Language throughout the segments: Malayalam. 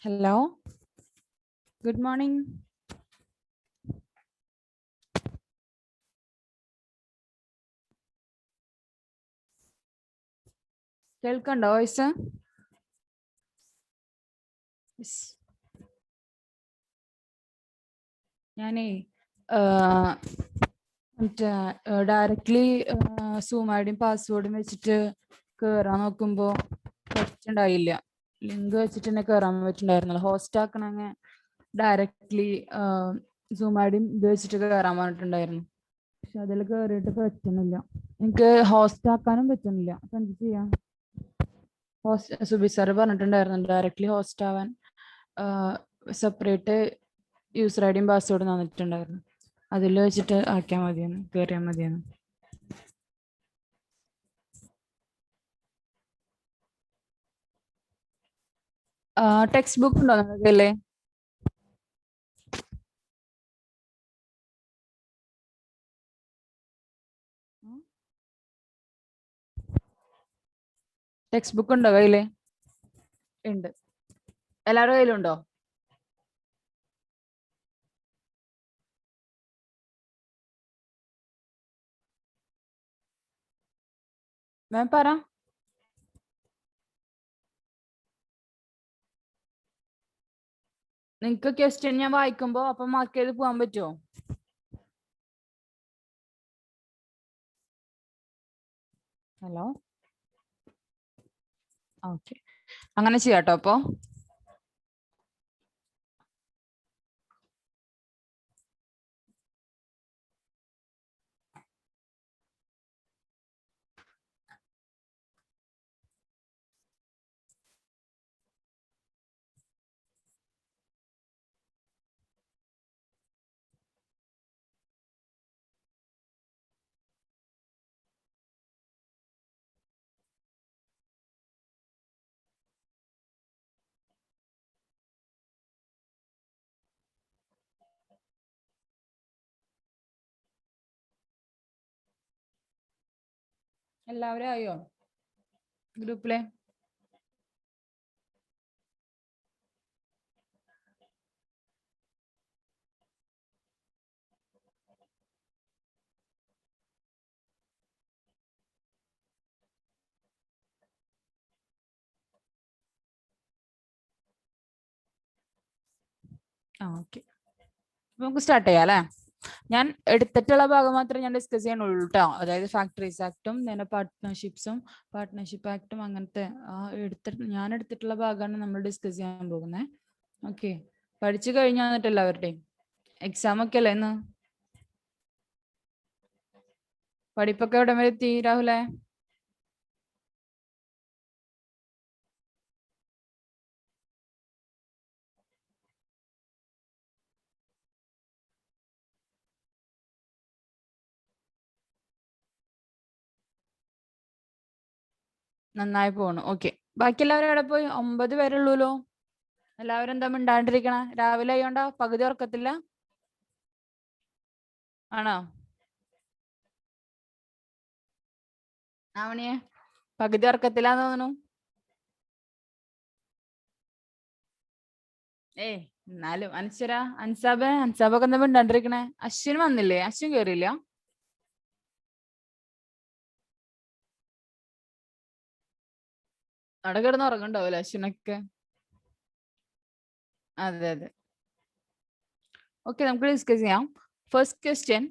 Hello. Good morning. കേൾക്കണ്ടോ വോയിസ്? ഞാനേ മറ്റേ ഡയറക്ട്ലി സൂം ഐഡിയും പാസ്വേഡും വെച്ചിട്ട് കയറാൻ നോക്കുമ്പോൾ പറ്റുണ്ടായില്ല. ലിങ്ക് വെച്ചിട്ട് തന്നെ കയറാൻ പറ്റുണ്ടായിരുന്നല്ലോ. ഹോസ്റ്റ് ആക്കണമെങ്കിൽ ഡയറക്ട്ലി സൂം ഐഡിയും ഇത് വെച്ചിട്ട് കയറാൻ പറഞ്ഞിട്ടുണ്ടായിരുന്നു. പക്ഷെ അതിൽ കയറിയിട്ട് പറ്റുന്നില്ല. എനിക്ക് ഹോസ്റ്റ് ആക്കാനും പറ്റുന്നില്ല. അപ്പൊ എന്ത് ചെയ്യാം? സുബി സാറ് പറഞ്ഞിട്ടുണ്ടായിരുന്നു ഡയറക്ട്ലി ഹോസ്റ്റ് ആവാൻ സെപ്പറേറ്റ് യൂസർ ഐഡിയും പാസ്വേഡും തന്നിട്ടുണ്ടായിരുന്നു. അതിൽ വെച്ചിട്ട് ആക്കിയാൽ മതിയെന്ന്, കയറിയാൽ മതിയെന്ന്. ടെക്സ്റ്റ് ബുക്ക് ഉണ്ടോ നിങ്ങൾക്കല്ലേ? ടെക്സ്റ്റ് ബുക്ക് ഉണ്ടോ കയ്യില്? ഉണ്ട്. എല്ലാവരുടെ കയ്യിലുണ്ടോ? മാം പറ. നിങ്ങൾക്ക് ക്വസ്റ്റ്യൻ ഞാൻ വായിക്കുമ്പോ അപ്പം മാർക്ക് ചെയ്ത് പോകാൻ പറ്റുമോ? ഹലോ. ഓക്കെ, അങ്ങനെ ചെയ്യാട്ടോ. അപ്പോ എല്ലാവരും ആയോ ഗ്രൂപ്പിലെ? ഓക്കെ, നമുക്ക് സ്റ്റാർട്ട് ചെയ്യാം അല്ലേ? ഞാൻ എടുത്തിട്ടുള്ള ഭാഗം മാത്രമേ ഞാൻ ഡിസ്കസ് ചെയ്യാനുള്ളൂ കേട്ടോ. അതായത് ഫാക്ടറീസ് ആക്ടും പിന്നെ പാർട്ട്ണർഷിപ്പ് ആക്ടും അങ്ങനത്തെ ഞാൻ എടുത്തിട്ടുള്ള ഭാഗമാണ് നമ്മൾ ഡിസ്കസ് ചെയ്യാൻ പോകുന്നത്. ഓക്കെ, പഠിച്ചു കഴിഞ്ഞാൽ എന്നിട്ട് എല്ലാവരുടെയും എക്സാം ഒക്കെ അല്ലേ ഇന്ന്? പഠിപ്പൊക്കെ എവിടെ വരെ എത്തി രാഹുലേ? നന്നായി പോണു. ഓക്കെ, ബാക്കി എല്ലാവരും എവിടെ പോയി? 9 പേരുള്ളൂല്ലോ. എല്ലാവരും എന്താ മിണ്ടാണ്ടിരിക്കണ? രാവിലെ ആയോണ്ടാ പകുതി ഉറക്കത്തില്ല ആണോ? ആവണിയെ പകുതി ഉറക്കത്തിലാന്ന് തോന്നുന്നു. ഏയ് എന്നാലും അൻസാബൊക്കെ എന്താ മിണ്ടാണ്ടിരിക്കണേ? അശ്വിൻ വന്നില്ലേ? അശ്വിൻ കേറിയില്ല? അവിടെ കിടന്ന് ഉറങ്ങണ്ടാവൂല അശ്വിനൊക്കെ. അതെ അതെ. ഓക്കെ, നമുക്ക് ഡിസ്കസ് ചെയ്യാം. ഫസ്റ്റ് ക്വസ്റ്റ്യൻ,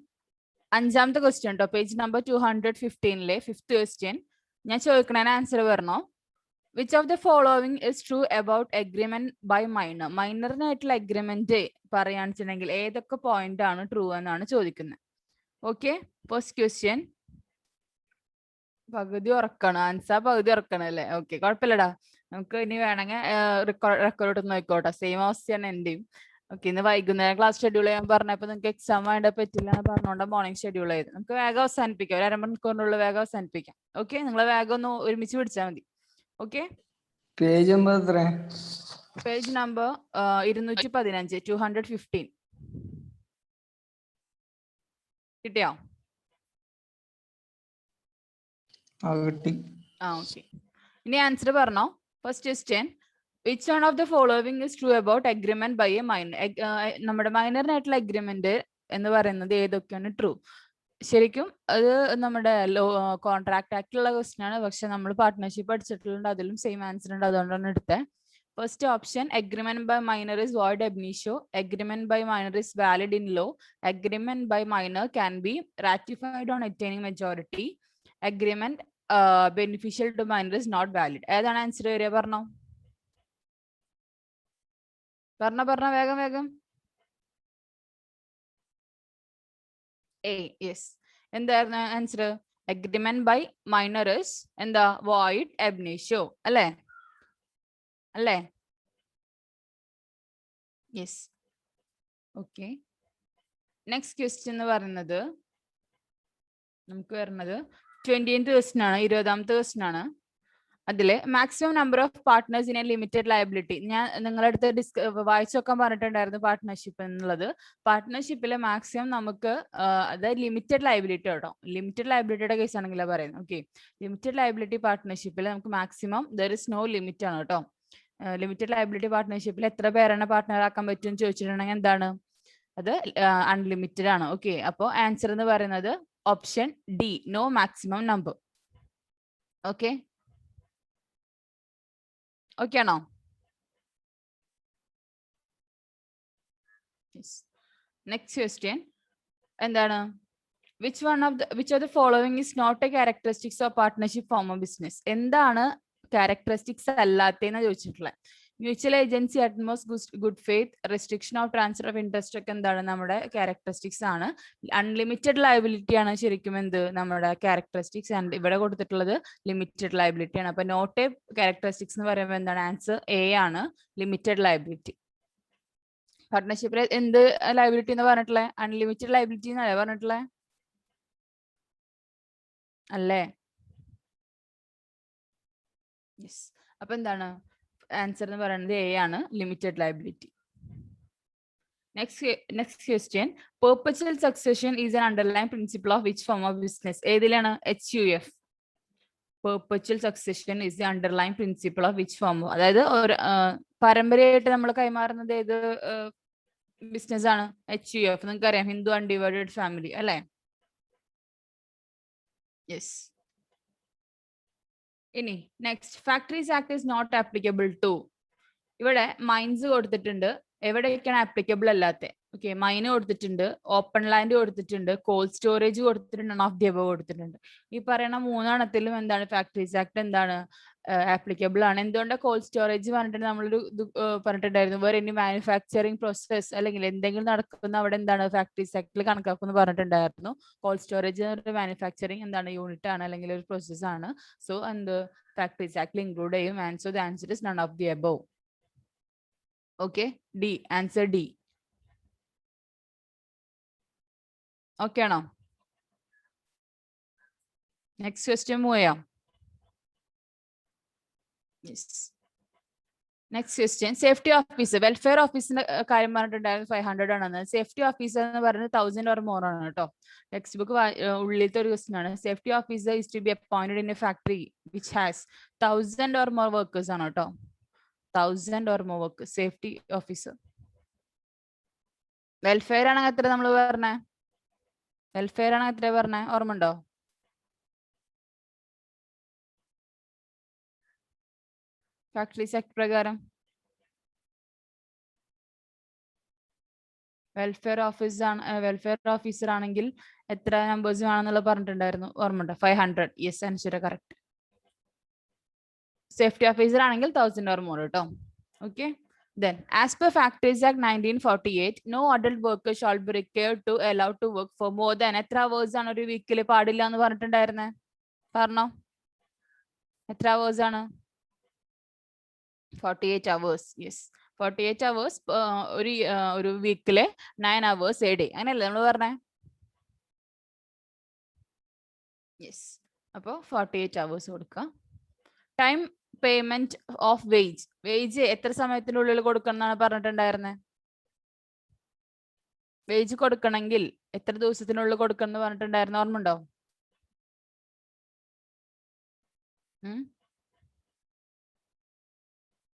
5ാമത്തെ ക്വസ്റ്റ്യൻ കേട്ടോ. Page number 215 5th question. ഞാൻ ചോദിക്കണേന് ആൻസർ പറഞ്ഞോ. Which of the following is true about agreement by minor? മൈനറിനായിട്ടുള്ള എഗ്രിമെന്റ് പറയാണെന്നുണ്ടെങ്കിൽ ഏതൊക്കെ പോയിന്റ് ആണ് ട്രൂ എന്നാണ് ചോദിക്കുന്നത്. Okay, first question. പകുതി ഉറക്കണം പകുതി ഉറക്കണം അല്ലേ? ഓക്കെ, കുഴപ്പമില്ലടാ. നമുക്ക് ഇനി വേണമെങ്കിൽ റെക്കോർഡ് നോക്കോട്ടെ. സെയിം അവസ്ഥയാണ് എന്റെയും. ഓക്കെ, ഇന്ന് വൈകുന്നേരം ക്ലാസ് ഷെഡ്യൂൾ ചെയ്യാൻ പറഞ്ഞപ്പോ നിങ്ങൾക്ക് എക്സാം വേണ്ട പറ്റില്ല എന്ന് പറഞ്ഞുകൊണ്ട് മോർണിംഗ് ഷെഡ്യൂൾ ചെയ്ത്. നമുക്ക് വേഗം അവസാനിപ്പിക്കാം, ഒരു അരമണിക്കൂറിനുള്ള വേഗം അവസാനിപ്പിക്കാം. ഓക്കെ, നിങ്ങൾ വേഗം ഒന്ന് ഒരുമിച്ച് പിടിച്ചാൽ മതി. ഓക്കെ, പേജ് നമ്പർ എത്ര? Page number 215 215. കിട്ടിയോ? കിട്ടി. ഓക്കെ, ഇനി ആൻസർ പറഞ്ഞോ. First question, which one of the following is true about agreement by a minor. നമ്മുടെ മൈനറിനായിട്ടുള്ള അഗ്രിമെന്റ് എന്ന് പറയുന്നത് ഏതൊക്കെയാണ് ട്രൂ? ശരിക്കും അത് നമ്മുടെ കോൺട്രാക്ട് ആക്ടിലുള്ള ക്വസ്റ്റ്യൻ ആണ്. പക്ഷെ നമ്മൾ പാർട്ട്ണർഷിപ്പ് പഠിച്ചിട്ടുണ്ട്, അതിലും സെയിം ആൻസർ ഉണ്ട്, അതുകൊണ്ടാണ് എടുത്തത്. First option, agreement by minor is void ab initio. Agreement by minor is valid in law. Agreement by minor can be ratified on attaining majority. Agreement beneficial to minor is not valid. ഏതാണ് ആൻസർ വരിക? പറഞ്ഞോ വേഗം വേഗം. A, yes. എന്തായിരുന്നു answer? Agreement by minor is എന്താ? void ab initio അല്ലേ? യെസ്. ഓക്കെ, നെക്സ്റ്റ് ക്വസ്റ്റ്യൻ എന്ന് പറയുന്നത് നമുക്ക് വരുന്നത് 20th ക്വസ്റ്റ്യൻ ആണ്, 20ാമത്തെ ക്വസ്റ്റ്യൻ ആണ്. അതില് maximum number of partners in a limited liability. ഞാൻ നിങ്ങളുടെ അടുത്ത് വായിച്ചു നോക്കാൻ പറഞ്ഞിട്ടുണ്ടായിരുന്നു പാർട്ട്ണർഷിപ്പ് എന്നുള്ളത്. പാർട്ട്ണർഷിപ്പിലെ മാക്സിമം നമുക്ക് അതായത് ലിമിറ്റഡ് ലയബിലിറ്റി കേട്ടോ, ലിമിറ്റഡ് ലയബിലിറ്റിയുടെ കേസ് ആണെങ്കിലാണ് പറയുന്നത്. ഓക്കെ, ലിമിറ്റഡ് ലയബിലിറ്റി പാർട്ട്ണർഷിപ്പിൽ നമുക്ക് maximum there is no limit ആണ് കേട്ടോ. ലിമിറ്റഡ് ലയബിലിറ്റി പാർട്ട്ണർഷിപ്പിൽ എത്ര പേരാണ് പാർട്ട്ണർ ആക്കാൻ പറ്റും എന്ന് ചോദിച്ചിട്ടുണ്ടെങ്കിൽ എന്താണ് അത്? അൺലിമിറ്റഡ് ആണ്. ഓക്കെ, അപ്പോൾ ആൻസർ എന്ന് പറയുന്നത് option D, no maximum number. Okay ആണോ? നെക്സ്റ്റ് ക്വസ്റ്റ്യൻ എന്താണ്? which of the following is not a characteristics of partnership form of business? എന്താണ് ക്യാരക്ടറിസ്റ്റിക്സ് അല്ലാത്തതെന്ന് ചോദിച്ചിട്ടുള്ളത്. Mutual agency, utmost good faith, restriction of transfer of interest ഒക്കെ എന്താണ് നമ്മുടെ ക്യാരക്ടറിസ്റ്റിക്സ് ആണ്. അൺലിമിറ്റഡ് ലയബിലിറ്റി ആണ് ശരിക്കും എന്ത് നമ്മുടെ ക്യാരക്ടറിസ്റ്റിക്സ്, ആൻഡ് ഇവിടെ കൊടുത്തിട്ടുള്ളത് ലിമിറ്റഡ് ലയബിലിറ്റി ആണ്. അപ്പൊ നോട്ട് എ ക്യാരക്ടറിസ്റ്റിക്സ് എന്ന് പറയുമ്പോൾ എന്താണ് ആൻസർ? എ ആണ്, ലിമിറ്റഡ് ലയബിലിറ്റി. പാർട്ട്ണർഷിപ്പിൽ എന്ത് ലയബിലിറ്റി എന്ന് പറഞ്ഞിട്ടുള്ളത്? അൺലിമിറ്റഡ് ലയബിലിറ്റി എന്നല്ലേ പറഞ്ഞിട്ടുള്ളത്? അല്ലേ? യെസ്. അപ്പൊ എന്താണ് ആൻസർ എന്ന് പറയുന്നത്? എ ആണ്, limited liability. Next question, perpetual succession is an underline principle of which form of business? ഏതിലാണ്? HUF. Perpetual succession is the underline principle of which form? അതായത് പരമ്പരയായിട്ട് നമ്മൾ കൈമാറുന്നത് ഏത് ബിസിനസ് ആണ്? HUF. നിങ്ങൾക്ക് അറിയാം, ഹിന്ദു അൺഡിവൈഡഡ് ഫാമിലി അല്ലേ? യെസ്. ഇനി next, factories act is not applicable to. ഇവിടെ മൈൻസ് കൊടുത്തിട്ടുണ്ട്, എവിടെയൊക്കെയാണ് ആപ്ലിക്കബിൾ അല്ലാത്ത? ഓക്കെ, മൈന് കൊടുത്തിട്ടുണ്ട്, ഓപ്പൺ ലാൻഡ് കൊടുത്തിട്ടുണ്ട്, കോൾഡ് സ്റ്റോറേജ് കൊടുത്തിട്ടുണ്ട്, നൺ ഓഫ് ദി അബവ് കൊടുത്തിട്ടുണ്ട്. ഈ പറയുന്ന മൂന്നെണ്ണത്തിലും എന്താണ് ഫാക്ടറീസ് ആക്ട് എന്താണ് ആപ്ലിക്കബിൾ ആണ്. എന്തുകൊണ്ടാണ് കോൾഡ് സ്റ്റോറേജ് പറഞ്ഞിട്ട് നമ്മളൊരു പറഞ്ഞിട്ടുണ്ടായിരുന്നു, വേറെ ഇനി മാനുഫാക്ചറിങ് പ്രോസസ് അല്ലെങ്കിൽ എന്തെങ്കിലും നടക്കുന്ന അവിടെ എന്താണ് ഫാക്ടറീസ് ആക്ടിൽ കണക്കാക്കുന്നു പറഞ്ഞിട്ടുണ്ടായിരുന്നു. കോൾഡ് സ്റ്റോറേജ് ഒരു മാനുഫാക്ചറിങ് എന്താണ് യൂണിറ്റ് ആണ് അല്ലെങ്കിൽ ഒരു പ്രോസസ് ആണ്. സോ എന്ത് ഫാക്ടറീസ് ആക്ടിൽ ഇൻക്ലൂഡ് ചെയ്യും. And so the answer is none of the above. Okay, D, answer D. Okay ആണോ? നെക്സ്റ്റ് ക്വസ്റ്റ്യൻ മൂവ് ചെയ്യാം. Next question, safety officer, welfare ഓഫീസിന്റെ കാര്യം പറഞ്ഞിട്ടുണ്ടായിരുന്നു 500 ആണെന്ന്. സേഫ്റ്റി ഓഫീസർ എന്ന് പറയുന്നത് 1000 or more ആണ് കേട്ടോ. ടെക്സ്റ്റ് ബുക്ക് ഉള്ളിലത്തെ ഒരു ക്വസ്റ്റ്യൻ ആണ്. Safety officer is to be appointed in a factory which has 1000 or more workers ആണ് കേട്ടോ. 1000 or more workers safety officer. Welfare ആണെങ്കിൽ എത്ര നമ്മൾ പറഞ്ഞേ? വെൽഫെയർ ആണെങ്കിൽ എത്ര പറഞ്ഞേ? ഓർമ്മ ഉണ്ടോ? ഫാക്ടറീസ് ആക്ട് പ്രകാരം വെൽഫെയർ ഓഫീസർ ആണെങ്കിൽ എത്ര നമ്പേഴ്സ് വേണമെന്നുള്ള പറഞ്ഞിട്ടുണ്ടായിരുന്നു, ഓർമ്മ ഉണ്ടോ? 500. Yes, answer correct. Safety officer ആണെങ്കിൽ 1000 or more കേട്ടോ. Okay, then as per Factories Act 1948, no adult worker shall be required to allowed to work for more than എത്ര hours ആണ് ഒരു വീക്കിൽ പാടില്ല എന്ന് പറഞ്ഞിട്ടുണ്ടായിരുന്നേ? പറഞ്ഞോ, എത്ര hours ആണ്? 48 hours. യെസ്, 48 hours ഒരു വീക്കില് 9 hours a day, അങ്ങനെയല്ലേ നമ്മൾ പറഞ്ഞേ? യെസ്, അപ്പൊ 48 hours കൊടുക്കാം. ടൈം പേയ്മെന്റ് ഓഫ് വേജ് എത്ര സമയത്തിനുള്ളിൽ കൊടുക്കണം എന്നാണ് പറഞ്ഞിട്ടുണ്ടായിരുന്നത്? വേജ് കൊടുക്കണമെങ്കിൽ എത്ര ദിവസത്തിനുള്ളിൽ കൊടുക്കണം എന്ന് പറഞ്ഞിട്ടുണ്ടായിരുന്നു, ഓർമ്മ ഉണ്ടോ?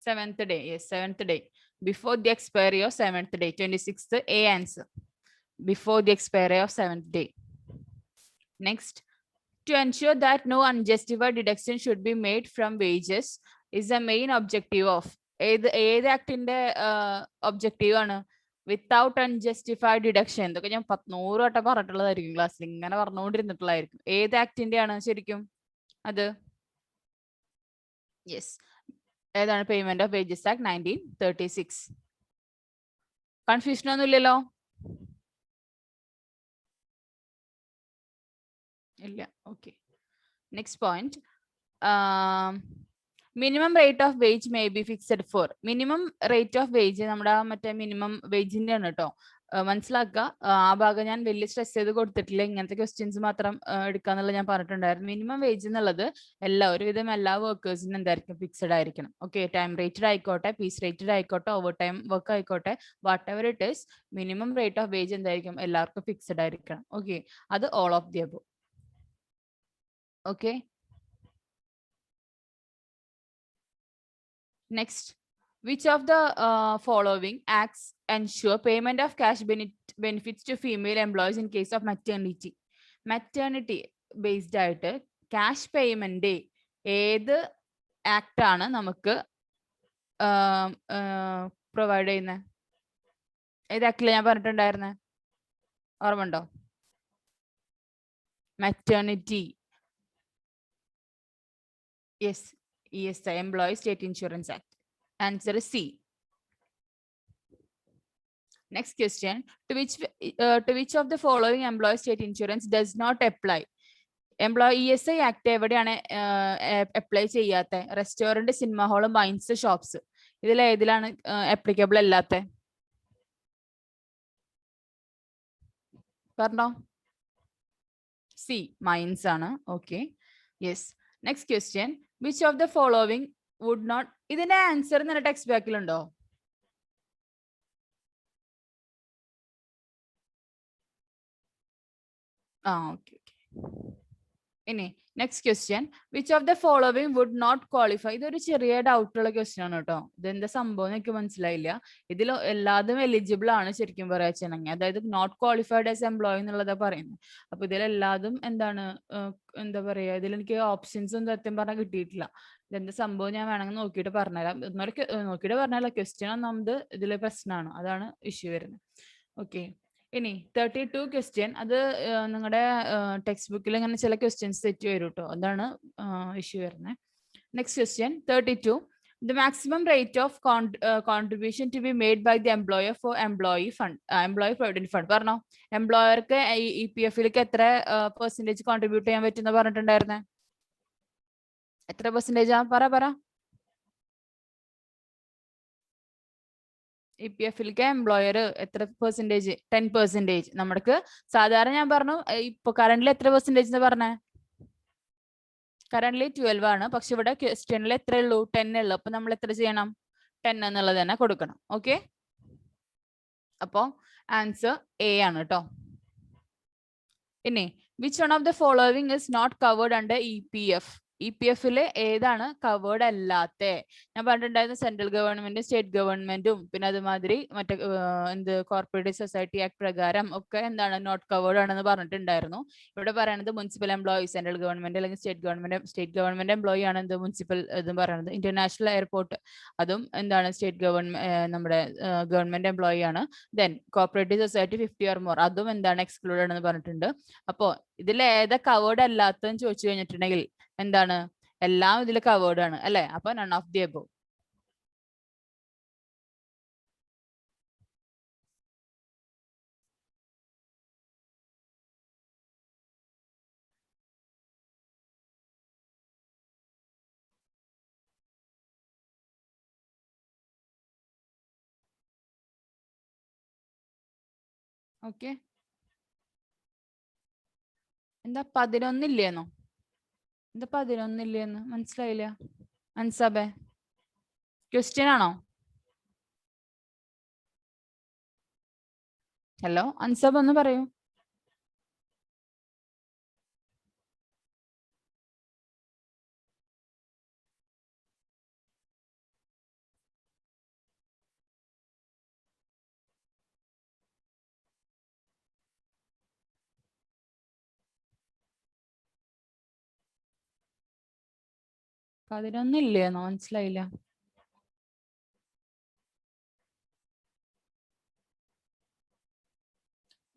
Seventh day, yes, seventh day. Before the expiry of seventh day, 26th, A answer. Before the expiry of seventh day. Next, to ensure that no unjustified deduction should be made from wages is the main objective of. ഏത് ആക്ടിന്റെ ഒബ്ജക്റ്റീവ് ആണ്? Without unjustified deduction. ഇതൊക്കെ ഞാൻ 100 വട്ടം പറഞ്ഞിട്ടുള്ളതായിരിക്കും ക്ലാസ്സിൽ, ഇങ്ങനെ പറഞ്ഞുകൊണ്ടിരുന്നിട്ടുള്ളതായിരിക്കും. ഏത് ആക്ടിന്റെ ആണ് ശരിക്കും അത്? യെസ്, ഏതാണ്? Payment of wages act 1936. Confusion ഒന്നും ഇല്ലല്ലോ? ഇല്ല, okay. Next point, minimum rate of wage may be fixed for. Minimum rate of wage നമ്മുടെ മറ്റേ മിനിമം വേജിന്റെ ആണ് കേട്ടോ. മനസ്സിലാക്കുക, ആ ഭാഗം ഞാൻ വലിയ സ്ട്രെസ് ചെയ്ത് കൊടുത്തിട്ടില്ല. ഇങ്ങനത്തെ ക്വസ്റ്റ്യൻസ് മാത്രം എടുക്കാന്നുള്ളത് ഞാൻ പറഞ്ഞിട്ടുണ്ടായിരുന്നു. മിനിമം വേജ് എന്നുള്ളത് ഒരുവിധം എല്ലാ വർക്കേഴ്സിനും എന്തായിരിക്കും? ഫിക്സഡ് ആയിരിക്കണം. ഓക്കെ, ടൈം റേറ്റഡ് ആയിക്കോട്ടെ, പീസ് റേറ്റഡ് ആയിക്കോട്ടെ, ഓവർ ടൈം വർക്ക് ആയിക്കോട്ടെ, what ever it is, minimum rate of wage എന്തായിരിക്കും? എല്ലാവർക്കും ഫിക്സഡ് ആയിരിക്കണം. ഓക്കെ, അത് all of the above. Okay, next, which of the following acts ensure payment of cash benefits to female employees in case of maternity? Maternity based ആയിട്ട് cash payment ഏത് ആക്ട് ആണ് നമുക്ക് പ്രൊവൈഡ് ചെയ്യുന്നത്? ഏത് ആക്ടില് ഞാൻ പറഞ്ഞിട്ടുണ്ടായിരുന്നെ? ഓർമ്മ ഉണ്ടോ? Maternity. Yes, ESI, Employee State Insurance Act. Answer is C. Next question, to which of the following employee state insurance does not apply? Employee ESI Act എവിടെയാണ് അപ്ലൈ ചെയ്യാത്ത? Restaurant, cinema hall, mines, shops. ഇതിൽ ഏതിലാണ് അപ്ലിക്കബിൾ അല്ലാത്ത? പറഞ്ഞോ. സി, മൈൻസ് ആണ്. Okay, yes. Next question, which of the following would not? ഇതിന്റെ ആൻസർ നിന്റെ ടെക്സ്റ്റ് ബാക്കിലുണ്ടോ? ഓക്കെ. ഇനി next question, which of the following would not qualify? ഇതൊരു ചെറിയ ഡൗട്ട് ഉള്ള ക്വസ്റ്റ്യൻ ആണ് കേട്ടോ. ഇതെന്താ സംഭവം എനിക്ക് മനസ്സിലായില്ല. ഇതിൽ എല്ലാതും എലിജിബിൾ ആണ് ശരിക്കും പറയാച്ചെങ്കിൽ, അതായത് നോട്ട് ക്വാളിഫൈഡ് ആസ് എംപ്ലോയി എന്നുള്ളതാ പറയുന്നത്. അപ്പൊ ഇതിലെല്ലാതും എന്താണ്, എന്താ പറയാ, ഇതിൽ എനിക്ക് ഓപ്ഷൻസ് ഒന്നും സത്യം പറഞ്ഞാൽ കിട്ടിയിട്ടില്ല. ഇതെന്താ സംഭവം ഞാൻ വേണമെങ്കിൽ നോക്കിയിട്ട് പറഞ്ഞുതരാം. നോക്കിയിട്ട് പറഞ്ഞാൽ ക്വസ്റ്റ്യൻ ഒന്നാമത് ഇതിലെ പ്രശ്നമാണ്, അതാണ് ഇഷ്യൂ വരുന്നത്. ഓക്കെ, ഇനി 32 ക്വസ്റ്റ്യൻ, അത് നിങ്ങളുടെ ടെക്സ്റ്റ് ബുക്കിൽ ഇങ്ങനെ ചില ക്വസ്റ്റ്യൻസ് തെറ്റി വരും കേട്ടോ, അതാണ് ഇഷ്യൂ വരുന്നത്. Next question 32, the maximum rate of contribution to be made by the employer for employee provident fund. പറഞ്ഞോ, എംപ്ലോയർക്ക് EPF-ലേക്ക് എത്ര പെർസെന്റേജ് കോൺട്രിബ്യൂട്ട് ചെയ്യാൻ പറ്റുന്ന പറഞ്ഞിട്ടുണ്ടായിരുന്നേ? എത്ര പെർസെന്റേജാ? പറ. EPF-ലേക്ക് എംപ്ലോയർ എത്ര പെർസെന്റേജ്? 10%. നമ്മൾക്ക് സാധാരണ ഞാൻ പറഞ്ഞു, ഇപ്പൊ കറന്റ്ലി എത്ര പെർസെന്റേജ് എന്ന് പറഞ്ഞേ? കറന്റ്ലി 12 ആണ്, പക്ഷെ ഇവിടെ ക്വസ്റ്റ്യനിൽ എത്ര ഉള്ളൂ? 10 ഉള്ളൂ. അപ്പൊ നമ്മൾ എത്ര ചെയ്യണം? 10 എന്നുള്ളത് തന്നെ കൊടുക്കണം. ഓക്കെ, അപ്പോ ആൻസർ എ ആണ് കേട്ടോ. ഇനി which one of the following is not covered under EPF? EPF-ല് ഏതാണ് കവേർഡ് അല്ലാത്ത? ഞാൻ പറഞ്ഞിട്ടുണ്ടായിരുന്നു സെൻട്രൽ ഗവൺമെന്റും സ്റ്റേറ്റ് ഗവൺമെന്റും പിന്നെ അതുമാതിരി മറ്റേ കോർപ്പറേറ്റ് സൊസൈറ്റി ആക്ട് പ്രകാരം ഒക്കെ എന്താണ് നോട്ട് കവേർഡ് ആണെന്ന് പറഞ്ഞിട്ടുണ്ടായിരുന്നു. ഇവിടെ പറയുന്നത് മുനിസിപ്പൽ എംപ്ലോയി, സെൻട്രൽ ഗവൺമെന്റ് അല്ലെങ്കിൽ സ്റ്റേറ്റ് ഗവൺമെന്റ് എംപ്ലോയി ആണ് എന്ത് മുനിസിപ്പൽ ഇതും പറയുന്നത്. ഇന്റർനാഷണൽ എയർപോർട്ട് അതും എന്താണ് സ്റ്റേറ്റ് നമ്മുടെ ഗവൺമെന്റ് എംപ്ലോയി ആണ്. Then corporate society 50 or more അതും എന്താണ് എക്സ്ക്ലൂഡഡ് എന്ന് പറഞ്ഞിട്ടുണ്ട്. അപ്പോ ഇതിൽ ഏതാ കവേർഡ് അല്ലാത്തതെന്ന് ചോദിച്ചു കഴിഞ്ഞിട്ടുണ്ടെങ്കിൽ എന്താണ്? എല്ലാം ഇതിൽ കവേർഡ് ആണ് അല്ലെ? അപ്പൊ none of the above. Okay, എന്താ 11 ഇല്ലേന്നോ? എന്താ 11 ഇല്ലേന്ന് മനസ്സിലായില്ല. അൻസാബേ, ക്വസ്റ്റ്യൻ ആണോ? ഹലോ അൻസാബ്, ഒന്ന് പറയൂ. അതിനൊന്നും ഇല്ലേന്നോ? മനസ്സിലായില്ല.